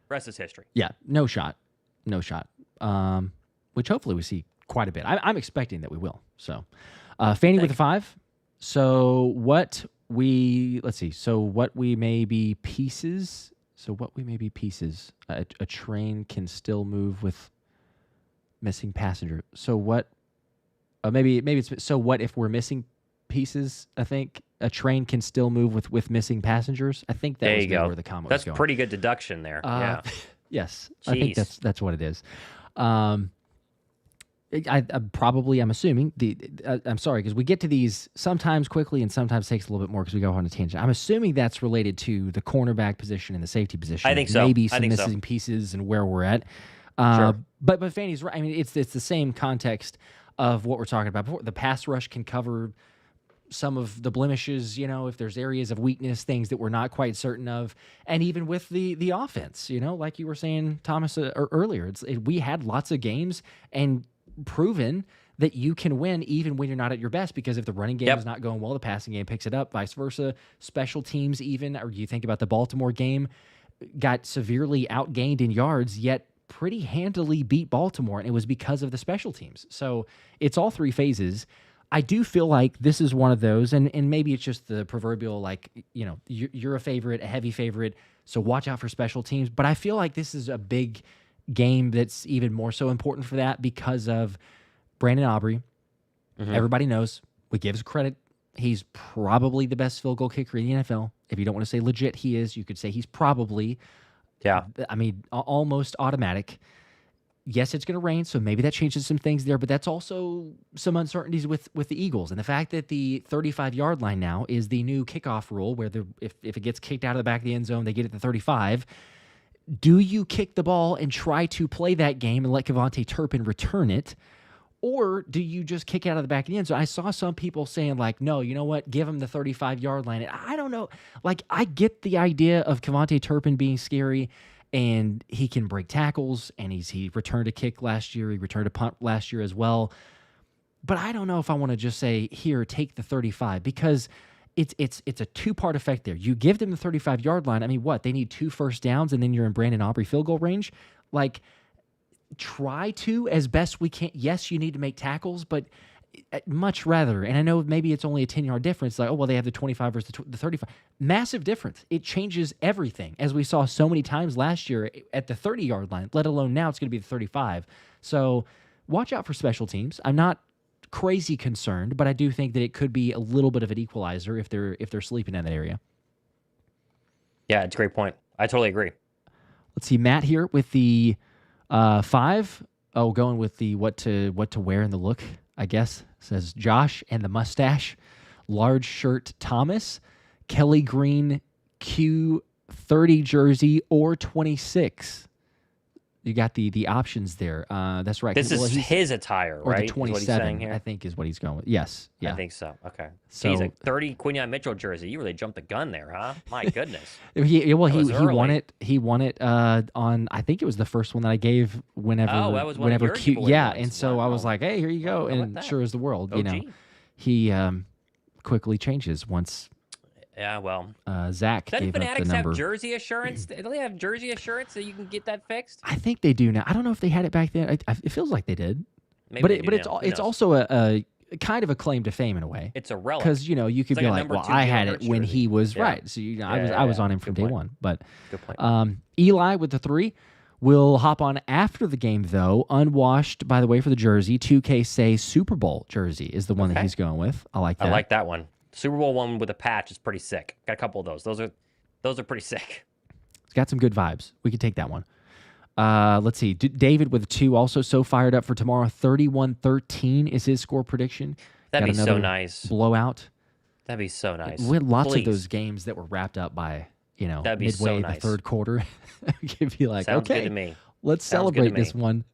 Rest is history. Yeah, no shot. Which hopefully we see quite a bit. I'm expecting that we will. So, Fanny with a 5. So what we may be pieces. A train can still move with missing passenger. So what? Maybe it's so what if we're missing pieces? I think a train can still move with missing passengers. I think that was where the comment was going. That's pretty good deduction there. Yeah. Yes, Jeez. I think that's what it is. I'm assuming I'm sorry because we get to these sometimes quickly and sometimes takes a little bit more because we go on a tangent. I'm assuming that's related to the cornerback position and the safety position. I think so. Maybe some missing pieces and where we're at. Sure. But Fanny's right. I mean, it's the same context of what we're talking about before. The pass rush can cover some of the blemishes, if there's areas of weakness, things that we're not quite certain of. And even with the offense, like you were saying, Thomas, earlier, we had lots of games and proven that you can win even when you're not at your best because if the running game is not going well, the passing game picks it up, vice versa. Special teams even, or you think about the Baltimore game, got severely outgained in yards, yet pretty handily beat Baltimore, and it was because of the special teams. So it's all 3 phases. I do feel like this is one of those, and maybe it's just the proverbial, you're a favorite, a heavy favorite, so watch out for special teams. But I feel like this is a big game that's even more so important for that because of Brandon Aubrey. Mm-hmm. Everybody knows, we give credit. He's probably the best field goal kicker in the NFL. If you don't want to say legit he is, you could say he's probably... Yeah, I mean, almost automatic. yes, it's going to rain, so maybe that changes some things there, but that's also some uncertainties with the Eagles. And the fact that the 35-yard line now is the new kickoff rule where if it gets kicked out of the back of the end zone, they get it to 35. Do you kick the ball and try to play that game and let Kevontae Turpin return it? Or do you just kick it out of the back of the end zone? I saw some people saying, like, no, you know what? Give him the 35-yard line. And I don't know. Like, I get the idea of Kevontae Turpin being scary, and he can break tackles, and he returned a kick last year. He returned a punt last year as well. But I don't know if I want to just say, here, take the 35, because it's a two-part effect there. You give them the 35-yard line. I mean, what? They need 2 first downs, and then you're in Brandon Aubrey field goal range? Like, try to as best we can. Yes, you need to make tackles, but much rather, and I know maybe it's only a 10-yard difference, like, oh, well, they have the 25 versus the 35. Massive difference. It changes everything, as we saw so many times last year at the 30-yard line, let alone now it's going to be the 35. So watch out for special teams. I'm not crazy concerned, but I do think that it could be a little bit of an equalizer if they're sleeping in that area. Yeah, it's a great point. I totally agree. Let's see, Matt here with the 5. Oh, going with the what to wear in the look, I guess. Says Josh and the mustache. Large shirt Thomas. Kelee Green Q30 jersey or 26. You got the options there. That's right. This is his attire, or right? the 27, I think, is what he's going with. Yes. Yeah. I think so. Okay. So, he's a 30 Quinyon Mitchell jersey. You really jumped the gun there, huh? My goodness. he won it. He won it on, I think it was the first one that I gave whenever. Oh, that was one of your giveaway yeah, ones. and so I was like, hey, here you go. And sure as the world, OG. you know, he quickly changes once. Yeah, well, Zach doesn't gave up the Fanatics number. have jersey assurance? Don't they have jersey assurance so you can get that fixed? I think they do now. I don't know if they had it back then. It feels like they did. Maybe But it's also a kind of a claim to fame in a way. It's a relic. Because, you know, you could It's be like a like, well, number 2 I had Jalen it Hurts when jersey. he was Yeah. right. So, you know, I was on him from Good day point. one. But Good point. Eli with the 3 will hop on after the game, though. Unwashed, by the way, for the jersey. 2K Say Super Bowl jersey is the one that he's going with. I like that. I like that one. Super Bowl one with a patch is pretty sick. Got a couple of those. Those are pretty sick. It's got some good vibes. We could take that one. Let's see. David with 2 also so fired up for tomorrow. 31-13 is his score prediction. That'd Got be so another nice. blowout. That'd be so nice. We had lots Please. of those games that were wrapped up by, you know, That'd be midway so the nice. third quarter. You'd be like, Sounds okay, good to me. let's Sounds good to celebrate me. this one.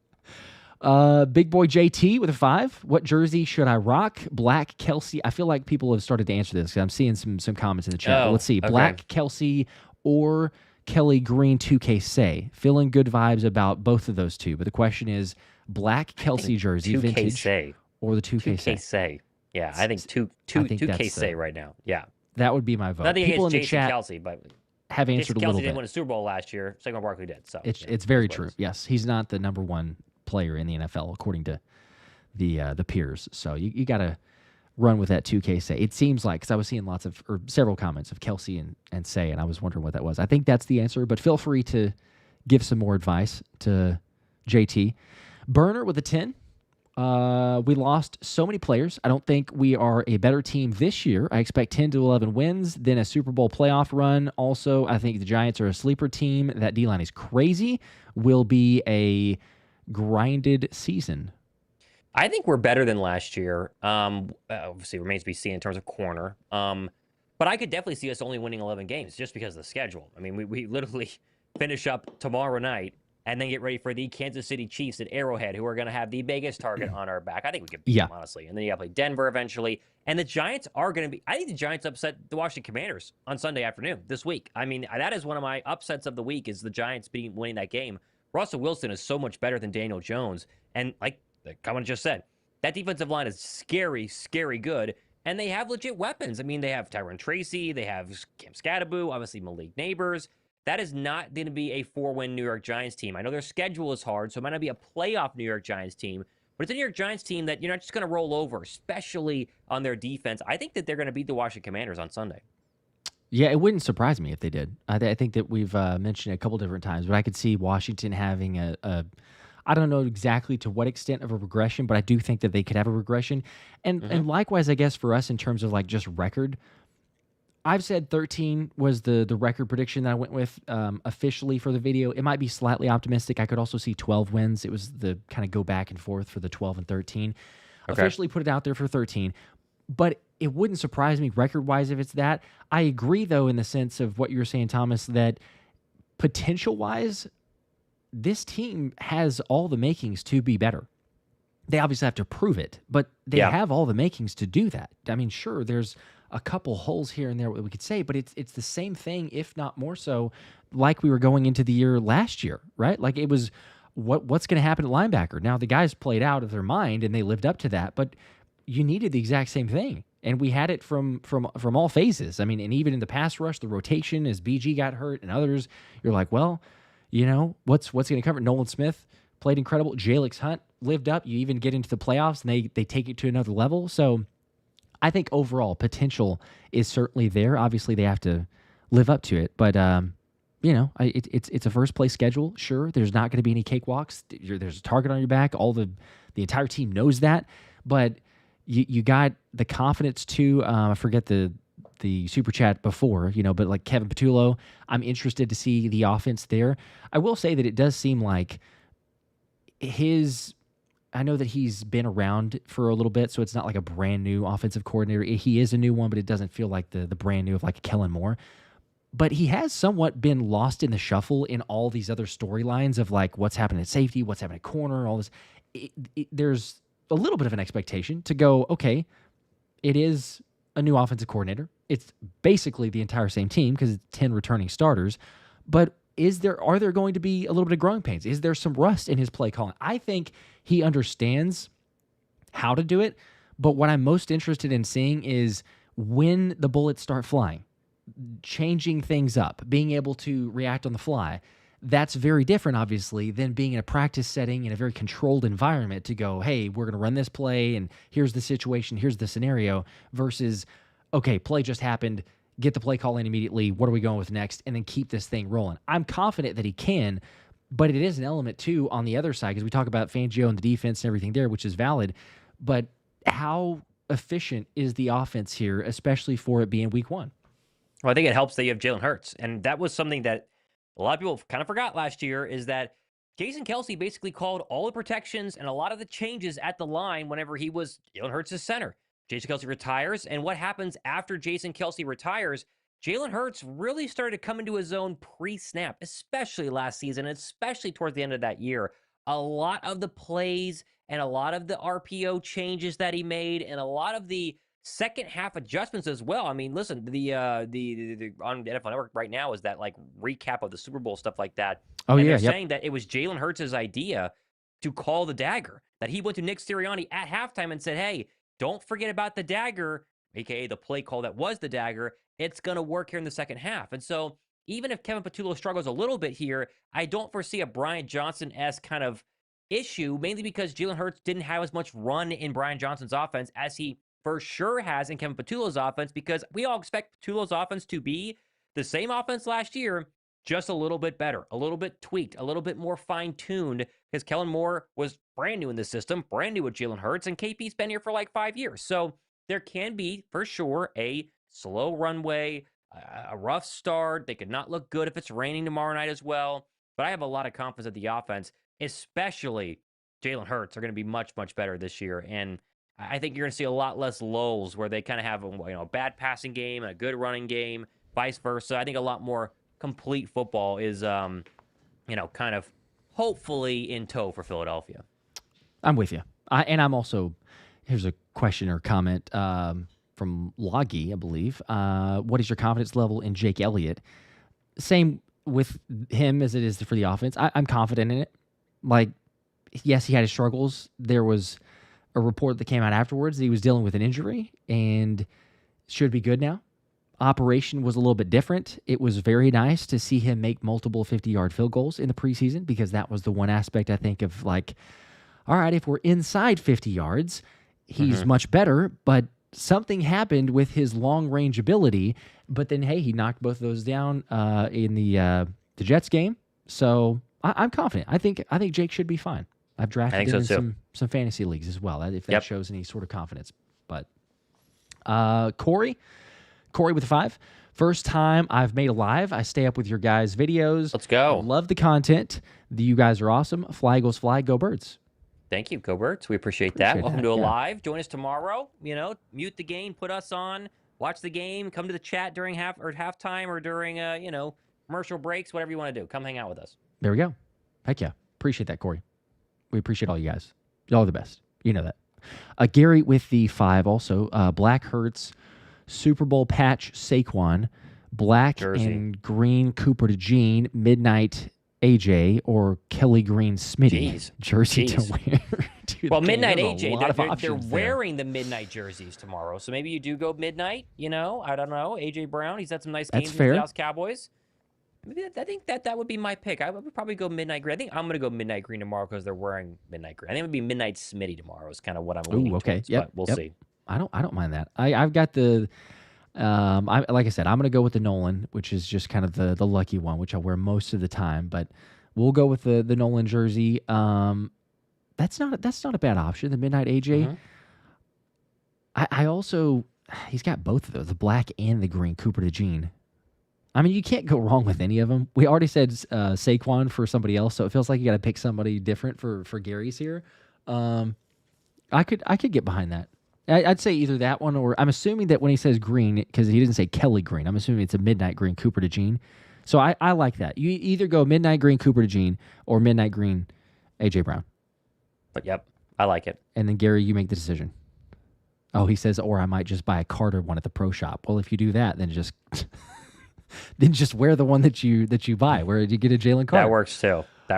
Big boy JT with a 5. What jersey should I rock? Black Kelsey. I feel like people have started to answer this because I'm seeing some comments in the chat. Oh, But let's see. okay. Black Kelsey or Kelee Green 2K Say. Feeling good vibes about both of those two. But the question is, Black Kelsey jersey 2K vintage Say. or the 2K 2K Say? Say. Yeah, I think I think 2K that's Say right now. Yeah. That would be my vote. Nothing People in against the Jason chat Kelsey, but have answered Jason a little Kelsey didn't bit. win a Super Bowl last year. Saquon Barkley did. So It's very that's what true. it is. Yes, he's not the number 1 player in the NFL according to the peers. So you got to run with that 2K Say. It seems like, because I was seeing several comments of Kelsey and Say, and I was wondering what that was. I think that's the answer, but feel free to give some more advice to JT. Burner with a 10. We lost so many players. I don't think we are a better team this year. I expect 10 to 11 wins, then a Super Bowl playoff run. Also, I think the Giants are a sleeper team. That D-line is crazy. Will be a grinded season. I think we're better than last year. Obviously, remains to be seen in terms of corner. But I could definitely see us only winning 11 games just because of the schedule. I mean, we literally finish up tomorrow night and then get ready for the Kansas City Chiefs at Arrowhead, who are going to have the biggest target on our back. I think we could beat them, honestly. And then you got to play Denver eventually. And the Giants are going to be... I think the Giants upset the Washington Commanders on Sunday afternoon this week. I mean, that is one of my upsets of the week, is the Giants winning that game. Russell Wilson is so much better than Daniel Jones. And like Common just said, that defensive line is scary, scary good. And they have legit weapons. I mean, they have Tyron Tracy. They have Cam Scattaboo, obviously Malik Neighbors. That is not going to be a 4-win New York Giants team. I know their schedule is hard, so it might not be a playoff New York Giants team, but it's a New York Giants team that you're not just going to roll over, especially on their defense. I think that they're going to beat the Washington Commanders on Sunday. Yeah, it wouldn't surprise me if they did. I think that we've mentioned it a couple different times, but I could see Washington having I don't know exactly to what extent of a regression, but I do think that they could have a regression. And likewise, I guess, for us in terms of like just record, I've said 13 was the record prediction that I went with officially for the video. It might be slightly optimistic. I could also see 12 wins. It was the kind of go back and forth for the 12 and 13. Okay. Officially put it out there for 13. But it wouldn't surprise me record-wise if it's that. I agree, though, in the sense of what you're saying, Thomas, that potential-wise, this team has all the makings to be better. They obviously have to prove it, but they have all the makings to do that. I mean, sure, there's a couple holes here and there we could say, but it's the same thing, if not more so, like we were going into the year last year, right? Like it was what's going to happen at linebacker. Now, the guys played out of their mind and they lived up to that, but you needed the exact same thing. And we had it from all phases. I mean, and even in the pass rush, the rotation as BG got hurt and others, you're like, well, you know, what's going to cover? Nolan Smith played incredible. Jalix Hunt lived up. You even get into the playoffs and they take it to another level. So I think overall potential is certainly there. Obviously, they have to live up to it. But, you know, it's a first place schedule. Sure, there's not going to be any cakewalks. There's a target on your back. The entire team knows that. But you got the confidence to, I forget the super chat before, you know, but like Kevin Patullo, I'm interested to see the offense there. I will say that it does seem like I know that he's been around for a little bit, so it's not like a brand new offensive coordinator. He is a new one, but it doesn't feel like the brand new of like Kellen Moore. But he has somewhat been lost in the shuffle in all these other storylines of like what's happening at safety, what's happening at corner, all this. There's a little bit of an expectation to go, okay, it is a new offensive coordinator. It's basically the entire same team because it's 10 returning starters. But are there going to be a little bit of growing pains? Is there some rust in his play calling? I think he understands how to do it, but what I'm most interested in seeing is when the bullets start flying, changing things up, being able to react on the fly. That's very different, obviously, than being in a practice setting in a very controlled environment to go, hey, we're going to run this play, and here's the situation, here's the scenario, versus, okay, play just happened, get the play call in immediately, what are we going with next, and then keep this thing rolling. I'm confident that he can, but it is an element, too, on the other side, because we talk about Fangio and the defense and everything there, which is valid, but how efficient is the offense here, especially for it being week one? Well, I think it helps that you have Jalen Hurts, and that was something that a lot of people kind of forgot last year, is that Jason Kelce basically called all the protections and a lot of the changes at the line whenever he was Jalen Hurts' center. Jason Kelce retires, and what happens after Jason Kelce retires, Jalen Hurts really started to come into his own pre-snap, especially last season, and especially towards the end of that year. A lot of the plays and a lot of the RPO changes that he made and a lot of the second half adjustments as well. I mean, listen, the on the NFL Network right now is that like recap of the Super Bowl, stuff like that. Oh, and yeah, they're saying that it was Jalen Hurts' idea to call the dagger, that he went to Nick Sirianni at halftime and said, hey, don't forget about the dagger, aka the play call that was the dagger. It's going to work here in the second half. And so even if Kevin Patullo struggles a little bit here, I don't foresee a Brian Johnson-esque kind of issue, mainly because Jalen Hurts didn't have as much run in Brian Johnson's offense as he for sure has in Kevin Patullo's offense, because we all expect Patullo's offense to be the same offense last year, just a little bit better, a little bit tweaked, a little bit more fine-tuned, because Kellen Moore was brand new in the system, brand new with Jalen Hurts, and KP's been here for like 5 years. So there can be, for sure, a slow runway, a rough start. They could not look good if it's raining tomorrow night as well. But I have a lot of confidence that the offense, especially Jalen Hurts, are going to be much, much better this year. And I think you're going to see a lot less lulls where they kind of have a bad passing game and a good running game, vice versa. I think a lot more complete football is, kind of hopefully in tow for Philadelphia. I'm with you. I'm also, here's a question or comment from Loggy, I believe. What is your confidence level in Jake Elliott? Same with him as it is for the offense. I'm confident in it. Like, yes, he had his struggles. There was a report that came out afterwards that he was dealing with an injury and should be good now. Operation was a little bit different. It was very nice to see him make multiple 50-yard field goals in the preseason, because that was the one aspect, I think, of like, all right, if we're inside 50 yards, he's much better, but something happened with his long-range ability. But then, hey, he knocked both of those down in the Jets game. So I'm confident. I think Jake should be fine. I've drafted him in some fantasy leagues as well, if that shows any sort of confidence. But Corey Corey with the 5. First time I've made a live. I stay up with your guys' videos. Let's go. Love the content. You guys are awesome. Fly, Eagles, fly. Go Birds. Thank you, Go Birds. We appreciate that. Welcome to a live. Join us tomorrow. Mute the game, put us on, watch the game, come to the chat during halftime or during commercial breaks, whatever you want to do. Come hang out with us. There we go. Heck yeah. Appreciate that, Corey. We appreciate all you guys. Y'all are the best. You know that. Gary with the 5 also. Black Hurts, Super Bowl patch Saquon, black Jersey. And green Cooper to Gene, midnight AJ, or Kelee Green Smitty jersey to wear. Dude, well, midnight AJ, they're wearing the midnight jerseys tomorrow. So maybe you do go midnight, I don't know. AJ Brown, he's had some nice games with the Dallas Cowboys. Maybe I think that would be my pick. I would probably go midnight green. I think I'm going to go midnight green tomorrow because they're wearing midnight green. I think it would be midnight Smitty tomorrow is kind of what I'm leaning towards. Yep, but we'll see. I don't mind that. I've got the like I said, I'm going to go with the Nolan, which is just kind of the lucky one, which I wear most of the time, but we'll go with the Nolan jersey. That's not a bad option, the midnight AJ. Mm-hmm. I also, he's got both of those, the black and the green Cooper to Gene. I mean, you can't go wrong with any of them. We already said Saquon for somebody else, so it feels like you got to pick somebody different for Gary's here. I could get behind that. I'd say either that one, or I'm assuming that when he says green, because he didn't say Kelee Green, I'm assuming it's a midnight green Cooper to Gene. So I like that. You either go midnight green Cooper to Gene or midnight green AJ Brown. But yep, I like it. And then Gary, you make the decision. Oh, he says, or I might just buy a Carter one at the pro shop. Well, if you do that, then just wear the one that you buy. Where you get a Jalen Carter. That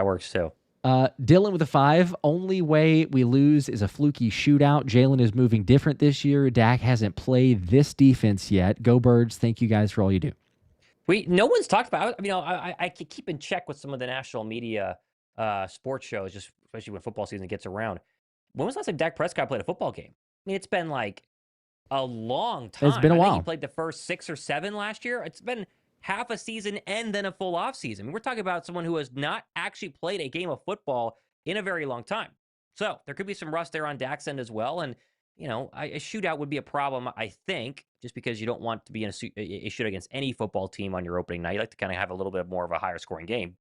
works too. Dylan with a 5. Only way we lose is a fluky shootout. Jalen is moving different this year. Dak hasn't played this defense yet. Go Birds. Thank you guys for all you do. No one's talked about. I keep in check with some of the national media sports shows, just especially when football season gets around. When was the last time Dak Prescott played a football game? I mean, it's been like a long time. It's been a while. I think he played the first 6 or 7 last year. It's been half a season and then a full off season. We're talking about someone who has not actually played a game of football in a very long time. So there could be some rust there on Dak's end as well. And, a shootout would be a problem, I think, just because you don't want to be in a shoot against any football team on your opening night. You like to kind of have a little bit more of a higher scoring game.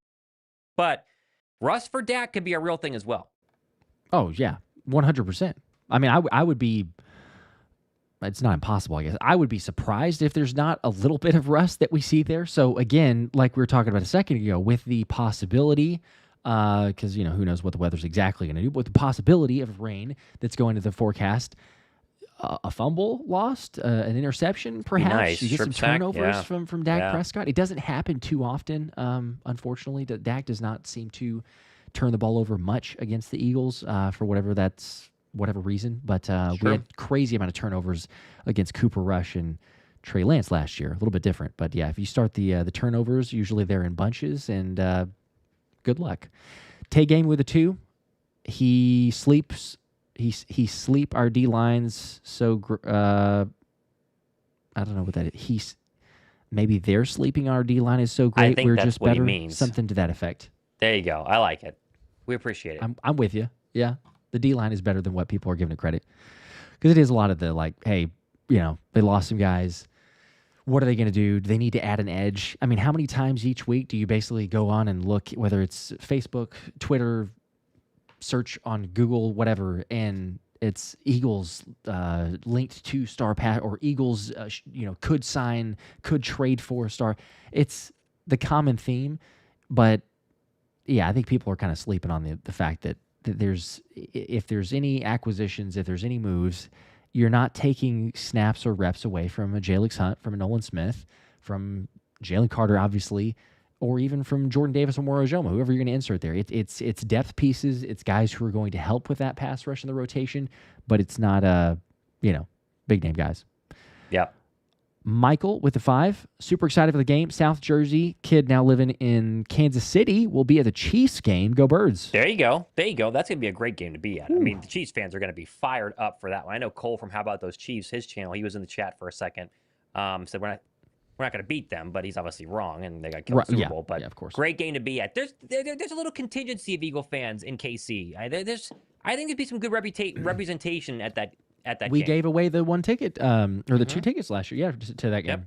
But rust for Dak could be a real thing as well. Oh, yeah, 100%. I mean, I would be... It's not impossible, I guess. I would be surprised if there's not a little bit of rust that we see there. So, again, like we were talking about a second ago, with the possibility, because, who knows what the weather's exactly going to do, but with the possibility of rain that's going to the forecast, a fumble lost, an interception, perhaps. Nice. You get some turnovers from Dak Prescott. It doesn't happen too often, unfortunately. Dak does not seem to turn the ball over much against the Eagles for whatever reason, but we had crazy amount of turnovers against Cooper Rush and Trey Lance last year. A little bit different, but yeah, if you start the turnovers, usually they're in bunches, and good luck. Tay Game with a 2. He sleeps. He sleep our D lines. So I don't know what that is. Maybe they're sleeping our D line is so great. I think we're that's just what better. He means. Something to that effect. There you go. I like it. We appreciate it. I'm with you. Yeah. The D-line is better than what people are giving it credit. Because it is a lot of the, hey, they lost some guys. What are they going to do? Do they need to add an edge? I mean, how many times each week do you basically go on and look, whether it's Facebook, Twitter, search on Google, whatever, and it's Eagles linked to star pass, or Eagles, could trade for a star. It's the common theme. But, yeah, I think people are kind of sleeping on the fact that if there's any acquisitions, if there's any moves, you're not taking snaps or reps away from a Jalix Hunt, from a Nolan Smith, from Jalen Carter, obviously, or even from Jordan Davis or Moro Ojomo, whoever you're going to insert there. It's depth pieces. It's guys who are going to help with that pass rush in the rotation, but it's not big name guys. Yeah. Michael with the 5. Super excited for the game. South Jersey kid now living in Kansas City will be at the Chiefs game. Go Birds. There you go. That's going to be a great game to be at. Ooh. I mean, the Chiefs fans are going to be fired up for that one. I know Cole from How About Those Chiefs, his channel, he was in the chat for a second. Said we're not going to beat them, but he's obviously wrong, and they got killed in the Super Bowl. But of course. Great game to be at. There's a little contingency of Eagle fans in KC. I think there'd be some good representation at that at that We game. gave away the one ticket, or the 2 tickets last year, to that game.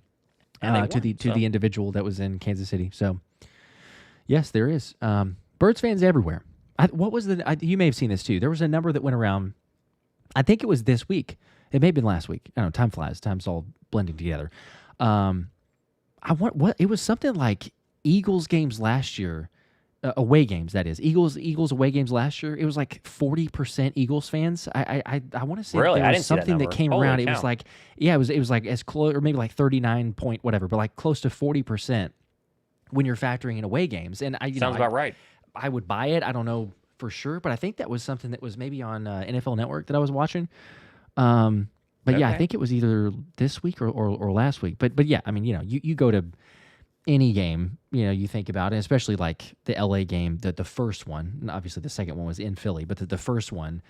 And they to won, the individual that was in Kansas City. So, yes, there is. Birds fans everywhere. What was you may have seen this too. There was a number that went around. I think it was this week. It may have been last week. I don't know. Time flies. Time's all blending together. It was something like Eagles games last year, away games. That is Eagles away games last year. It was like 40% Eagles fans. I want to say Really? there I was didn't see that something that number. came Holy around. It cow. was like it was like as close, or maybe like 39 point whatever, but like close to 40% when you're factoring in away games. And Sounds about right. I would buy it. I don't know for sure, but I think that was something that was maybe on NFL Network that I was watching. But yeah, I think it was either this week or last week. But yeah, I mean, you go to any game, you think about it, especially like the LA game, the first one. And obviously, the second one was in Philly, but the first one,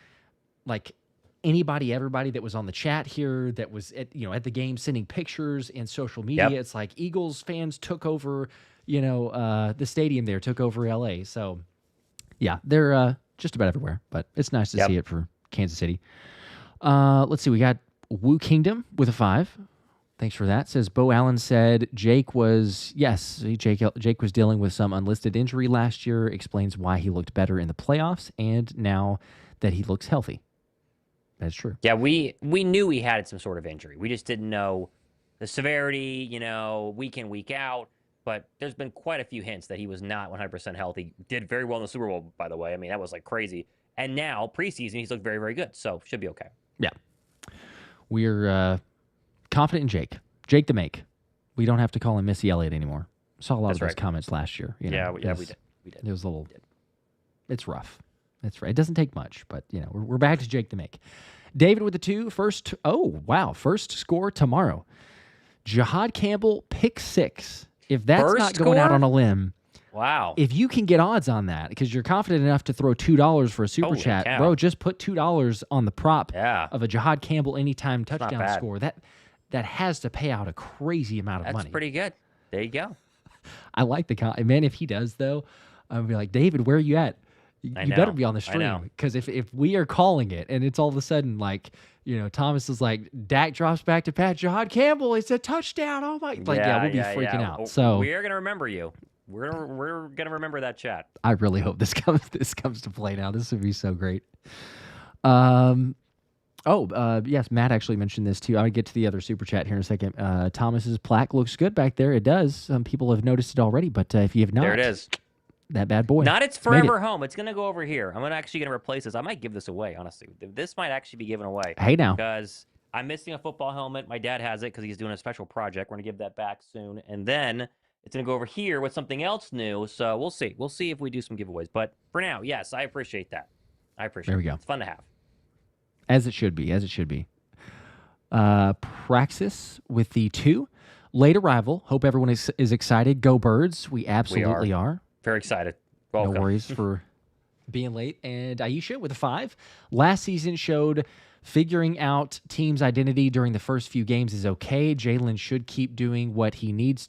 like everybody that was on the chat here, that was at the game, sending pictures and social media. Yep. It's like Eagles fans took over, the stadium there, took over LA. So yeah, they're just about everywhere. But it's nice to see it for Kansas City. Let's see, we got Woo Kingdom with a 5. Thanks for that. Says Bo Allen said Jake was dealing with some unlisted injury last year. Explains why he looked better in the playoffs and now that he looks healthy. That's true. Yeah, we knew he had some sort of injury. We just didn't know the severity, week in, week out. But there's been quite a few hints that he was not 100% healthy. Did very well in the Super Bowl, by the way. I mean, that was like crazy. And now, preseason, he's looked very, very good. So should be okay. Yeah. We're confident in Jake the Make. We don't have to call him Missy Elliott anymore. Saw a lot of those comments last year. We did. It was a little. It's rough. That's right. It doesn't take much, but we're back to Jake the Make. David with the 2. First score tomorrow. Jahad Campbell pick 6. If that's not going out on a limb. Wow. If you can get odds on that, because you're confident enough to throw $2 for a super chat, bro, just put $2 on the prop of a Jahad Campbell anytime touchdown score. That has to pay out a crazy amount of money. That's pretty good. There you go. I like the man. If he does though, I'll be like, David, where are you at? You better be on the stream, because if we are calling it and it's all of a sudden like Thomas is like, Dak drops back to Pat, Jahad Campbell, it's a touchdown. Oh my! We'll be freaking out. So we are gonna remember you. We're gonna remember that chat. I really hope this comes to play now. This would be so great. Yes, Matt actually mentioned this too. I'll get to the other super chat here in a second. Thomas's plaque looks good back there. It does. Some people have noticed it already, but if you have not, there it is. That bad boy. Not it's forever home. It's gonna go over here. I'm actually gonna replace this. I might give this away, honestly. This might actually be given away. Hey now, because I'm missing a football helmet. My dad has it because he's doing a special project. We're gonna give that back soon, and then it's going to go over here with something else new, so we'll see. We'll see if we do some giveaways. But for now, yes, I appreciate that. There we go. It's fun to have. As it should be. Praxis with the 2. Late arrival. Hope everyone is excited. Go Birds. We absolutely are. Very excited. Welcome. No worries for being late. And Aisha with a 5. Last season showed figuring out team's identity during the first few games is okay. Jalen should keep doing what needs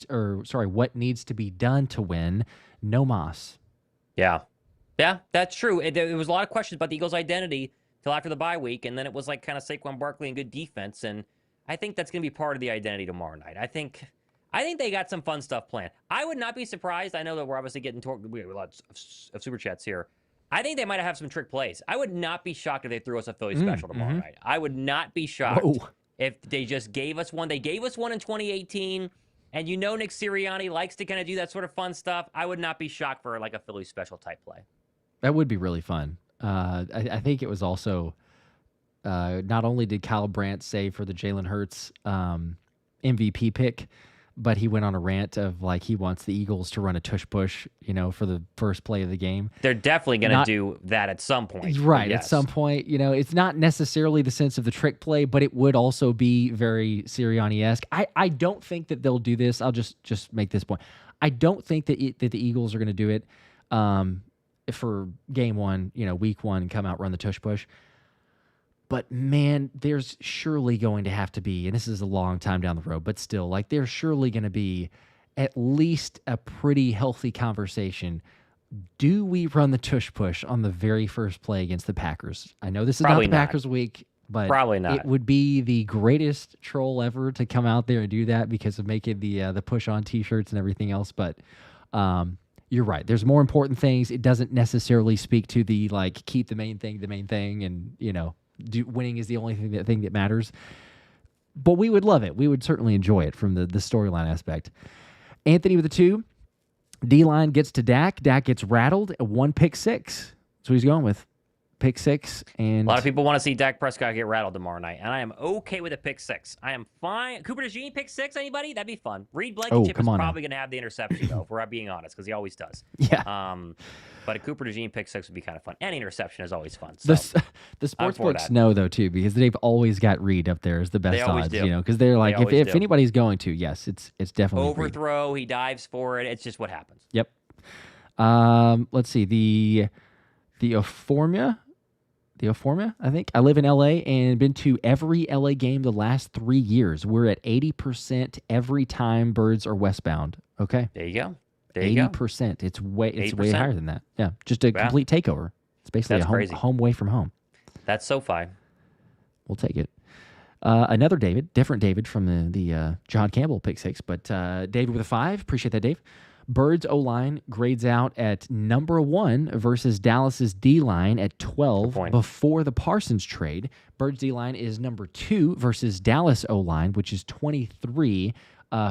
to be done to win. No mas. Yeah, that's true. There was a lot of questions about the Eagles' identity till after the bye week, and then it was like kind of Saquon Barkley and good defense, and I think that's going to be part of the identity tomorrow night. I think they got some fun stuff planned. I would not be surprised. I know that we're obviously getting we have a lot of super chats here. I think they might have some trick plays. I would not be shocked if they threw us a Philly special tomorrow night. I would not be shocked if they just gave us one. They gave us one in 2018, and Nick Sirianni likes to kind of do that sort of fun stuff. I would not be shocked for like a Philly special type play. That would be really fun. I think it was also not only did Kyle Brandt say for the Jalen Hurts MVP pick, but he went on a rant of like he wants the Eagles to run a tush push, for the first play of the game. They're definitely going to do that at some point. Right, yes. At some point. It's not necessarily the sense of the trick play, but it would also be very Sirianni-esque. I don't think that they'll do this. I'll just make this point. I don't think that the Eagles are going to do it for game 1, week 1, come out, run the tush push. But, man, there's surely going to have to be, and this is a long time down the road, but still, like, there's surely going to be at least a pretty healthy conversation. Do we run the tush push on the very first play against the Packers? I know this is not the Packers week, but Probably it not. would be the greatest troll ever to come out there and do that because of making the push on T-shirts and everything else. But you're right. There's more important things. It doesn't necessarily speak to the like keep the main thing, and winning is the only thing that matters. But we would love it. We would certainly enjoy it from the storyline aspect. Anthony with the 2. D-line gets to Dak. Dak gets rattled at 1 pick 6. That's what he's going with. Pick 6. And A lot of people want to see Dak Prescott get rattled tomorrow night, and I am okay with a pick 6. I am fine. Cooper DeJean pick 6, anybody? That'd be fun. Reed Blankenship is probably going to have the interception, though, if we're being honest, because he always does. Yeah. But a Cooper DeJean pick 6 would be kind of fun. Any interception is always fun. So the sports books know, though, too, because they've always got Reed up there as the best odds, do. Because they're like, if anybody's going to, yes, it's definitely overthrow, Reed. He dives for it. It's just what happens. Yep. Let's see. The Euphoria, I think. I live in LA and been to every LA game the last 3 years. We're at 80% every time Birds are westbound. Okay. There you go. 80%. It's way higher than that. Yeah. Just a complete takeover. It's basically home away from home. That's SoFi. We'll take it. Another different David from the John Campbell pick 6, but David with a 5. Appreciate that, Dave. Birds O-line grades out at number 1 versus Dallas's D-line at 12 before the Parsons trade. Birds D-line is number 2 versus Dallas O-line, which is 23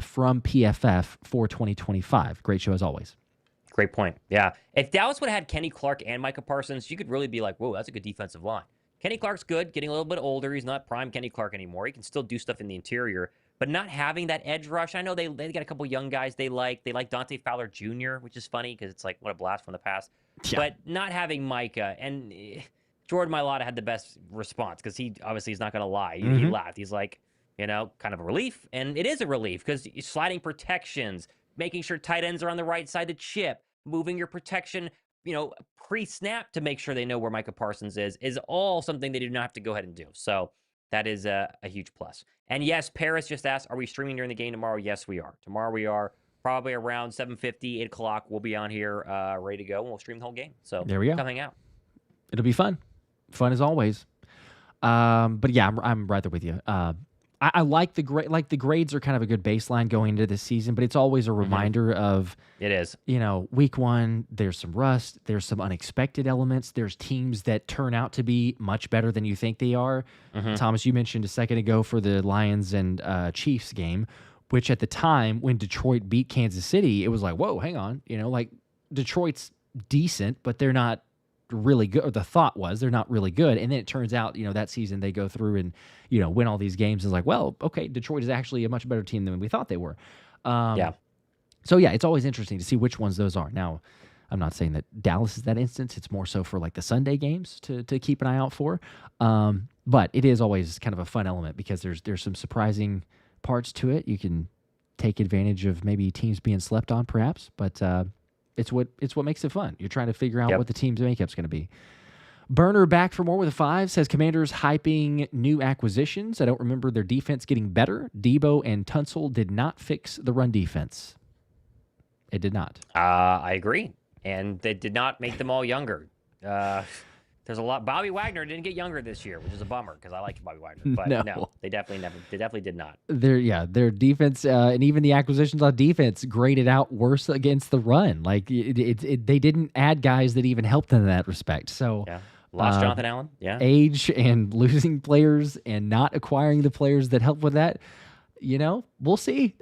from PFF for 2025. Great show as always. Great point. Yeah. If Dallas would have had Kenny Clark and Micah Parsons, you could really be like, whoa, that's a good defensive line. Kenny Clark's good, getting a little bit older. He's not prime Kenny Clark anymore. He can still do stuff in the interior. But not having that edge rush, I know they got a couple young guys they like. They like Dante Fowler Jr., which is funny because it's like, what a blast from the past. Yeah. But not having Micah, and Jordan Mailata had the best response because he obviously is not going to lie. He laughed. He's like, kind of a relief. And it is a relief because sliding protections, making sure tight ends are on the right side of the chip, moving your protection, pre-snap to make sure they know where Micah Parsons is all something they do not have to go ahead and do. So that is a huge plus. And yes, Paris just asked, are we streaming during the game tomorrow? Yes, we are. Tomorrow we are probably around 7:50, 8 o'clock. We'll be on here ready to go, and we'll stream the whole game. So there we go. Coming out. It'll be fun. Fun as always. But yeah, I'm right there with you. I like the grade. Like the grades are kind of a good baseline going into this season, but it's always a reminder of it is. Week 1, there's some rust, there's some unexpected elements, there's teams that turn out to be much better than you think they are. Thomas, you mentioned a second ago for the Lions and Chiefs game, which at the time when Detroit beat Kansas City, it was like, whoa, hang on, like Detroit's decent, but they're not really good, or the thought was they're not really good, and then it turns out that season they go through and win all these games. It's like, well, okay, Detroit is actually a much better team than we thought they were. So yeah, it's always interesting to see which ones those are. Now, I'm not saying that Dallas is that instance. It's more so for like the Sunday games to keep an eye out for. But it is always kind of a fun element because there's some surprising parts to it. You can take advantage of maybe teams being slept on, perhaps, but it's what makes it fun. You're trying to figure out what the team's makeup's going to be. Burner back for more with a 5 says Commanders hyping new acquisitions. I don't remember their defense getting better. Debo and Tunsil did not fix the run defense. It did not. I agree, and they did not make them all younger. There's a lot. Bobby Wagner didn't get younger this year, which is a bummer because I liked Bobby Wagner. But no, they definitely did not. Their defense and even the acquisitions on defense graded out worse against the run. Like they didn't add guys that even helped them in that respect. So lost Jonathan Allen. Yeah, age and losing players and not acquiring the players that help with that. We'll see.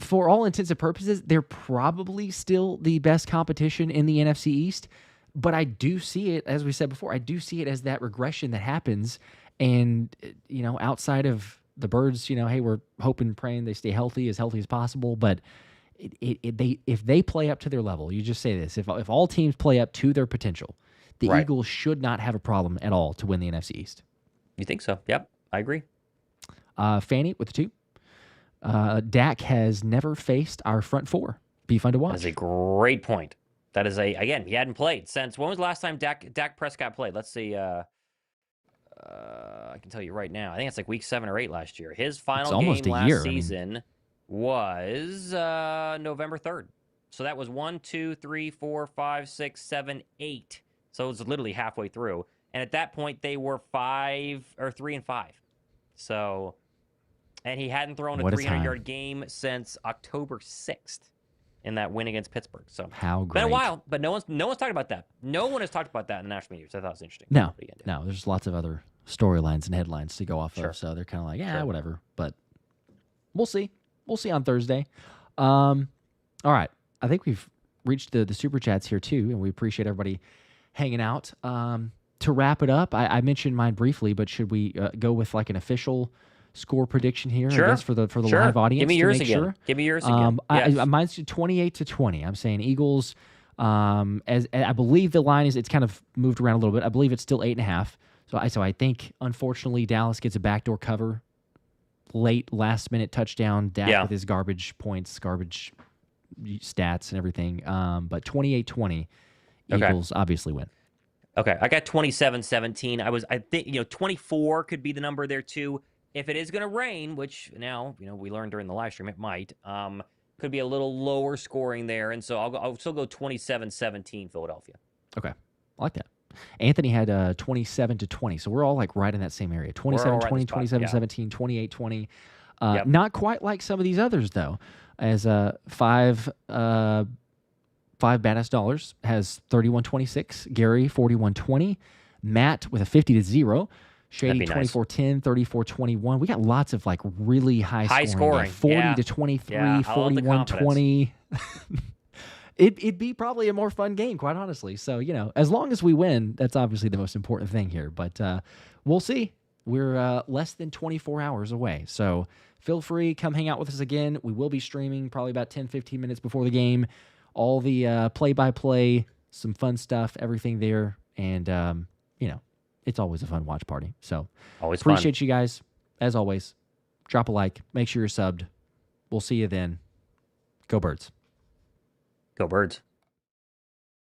For all intents and purposes, they're probably still the best competition in the NFC East. But I do see it, as we said before, I do see it as that regression that happens. And, outside of the Birds, hey, we're hoping, praying they stay healthy as possible. But if they play up to their level, you just say this, if all teams play up to their potential, the Eagles should not have a problem at all to win the NFC East. You think so? Yep, I agree. Fanny with the 2. Dak has never faced our front 4. Be fun to watch. That is a great point. That is again, he hadn't played since, when was the last time Dak Prescott played? Let's see. I can tell you right now. I think it's like week 7 or 8 last year. His final game last season was November 3rd. So that was 1, 2, 3, 4, 5, 6, 7, 8. So it was literally halfway through. And at that point, they were 3-5. So, and he hadn't thrown a What a 300-yard game since October 6th in that win against Pittsburgh. So How great. been a while, but no one's talked about that. No one has talked about that in the national media, so I thought it was interesting. No, What are you gonna do? no. There's lots of other storylines and headlines to go off Sure. of, so they're kind of like, Sure. whatever. But we'll see. We'll see on Thursday. All right. I think we've reached the super chats here too, and we appreciate everybody hanging out. To wrap it up, I mentioned mine briefly, but should we go with like an official score prediction here? Sure. I guess for the Sure. live audience. Give me to yours make again. Sure? Give me yours again. Yes. Mine's 28-20. I'm saying Eagles. As I believe the line is, it's kind of moved around a little bit. I believe it's still 8.5. So I think unfortunately Dallas gets a backdoor cover, late last minute touchdown. Dak with his garbage points, garbage stats and everything. But 28-20, Eagles obviously win. Okay, I got 27-17. I think 24 could be the number there too. If it is going to rain, which now we learned during the live stream it might, could be a little lower scoring there, and so I'll still go 27-17 Philadelphia. Okay, I like that. Anthony had 27-20, so we're all like right in that same area. 27-20, 27-17, 28-20. Not quite like some of these others though, as five Badass Dollars has 31-26, Gary 41-20, Matt with a 50-0, Shady 24-10, 34-21. We got lots of like really high scoring. 40-23, 41-20. It'd be probably a more fun game, quite honestly. So, as long as we win, that's obviously the most important thing here. But we'll see. We're less than 24 hours away. So feel free, come hang out with us again. We will be streaming probably about 10-15 minutes before the game. All the play-by-play, some fun stuff, everything there. And, it's always a fun watch party. So always appreciate you guys. As always, drop a like. Make sure you're subbed. We'll see you then. Go Birds. Go Birds.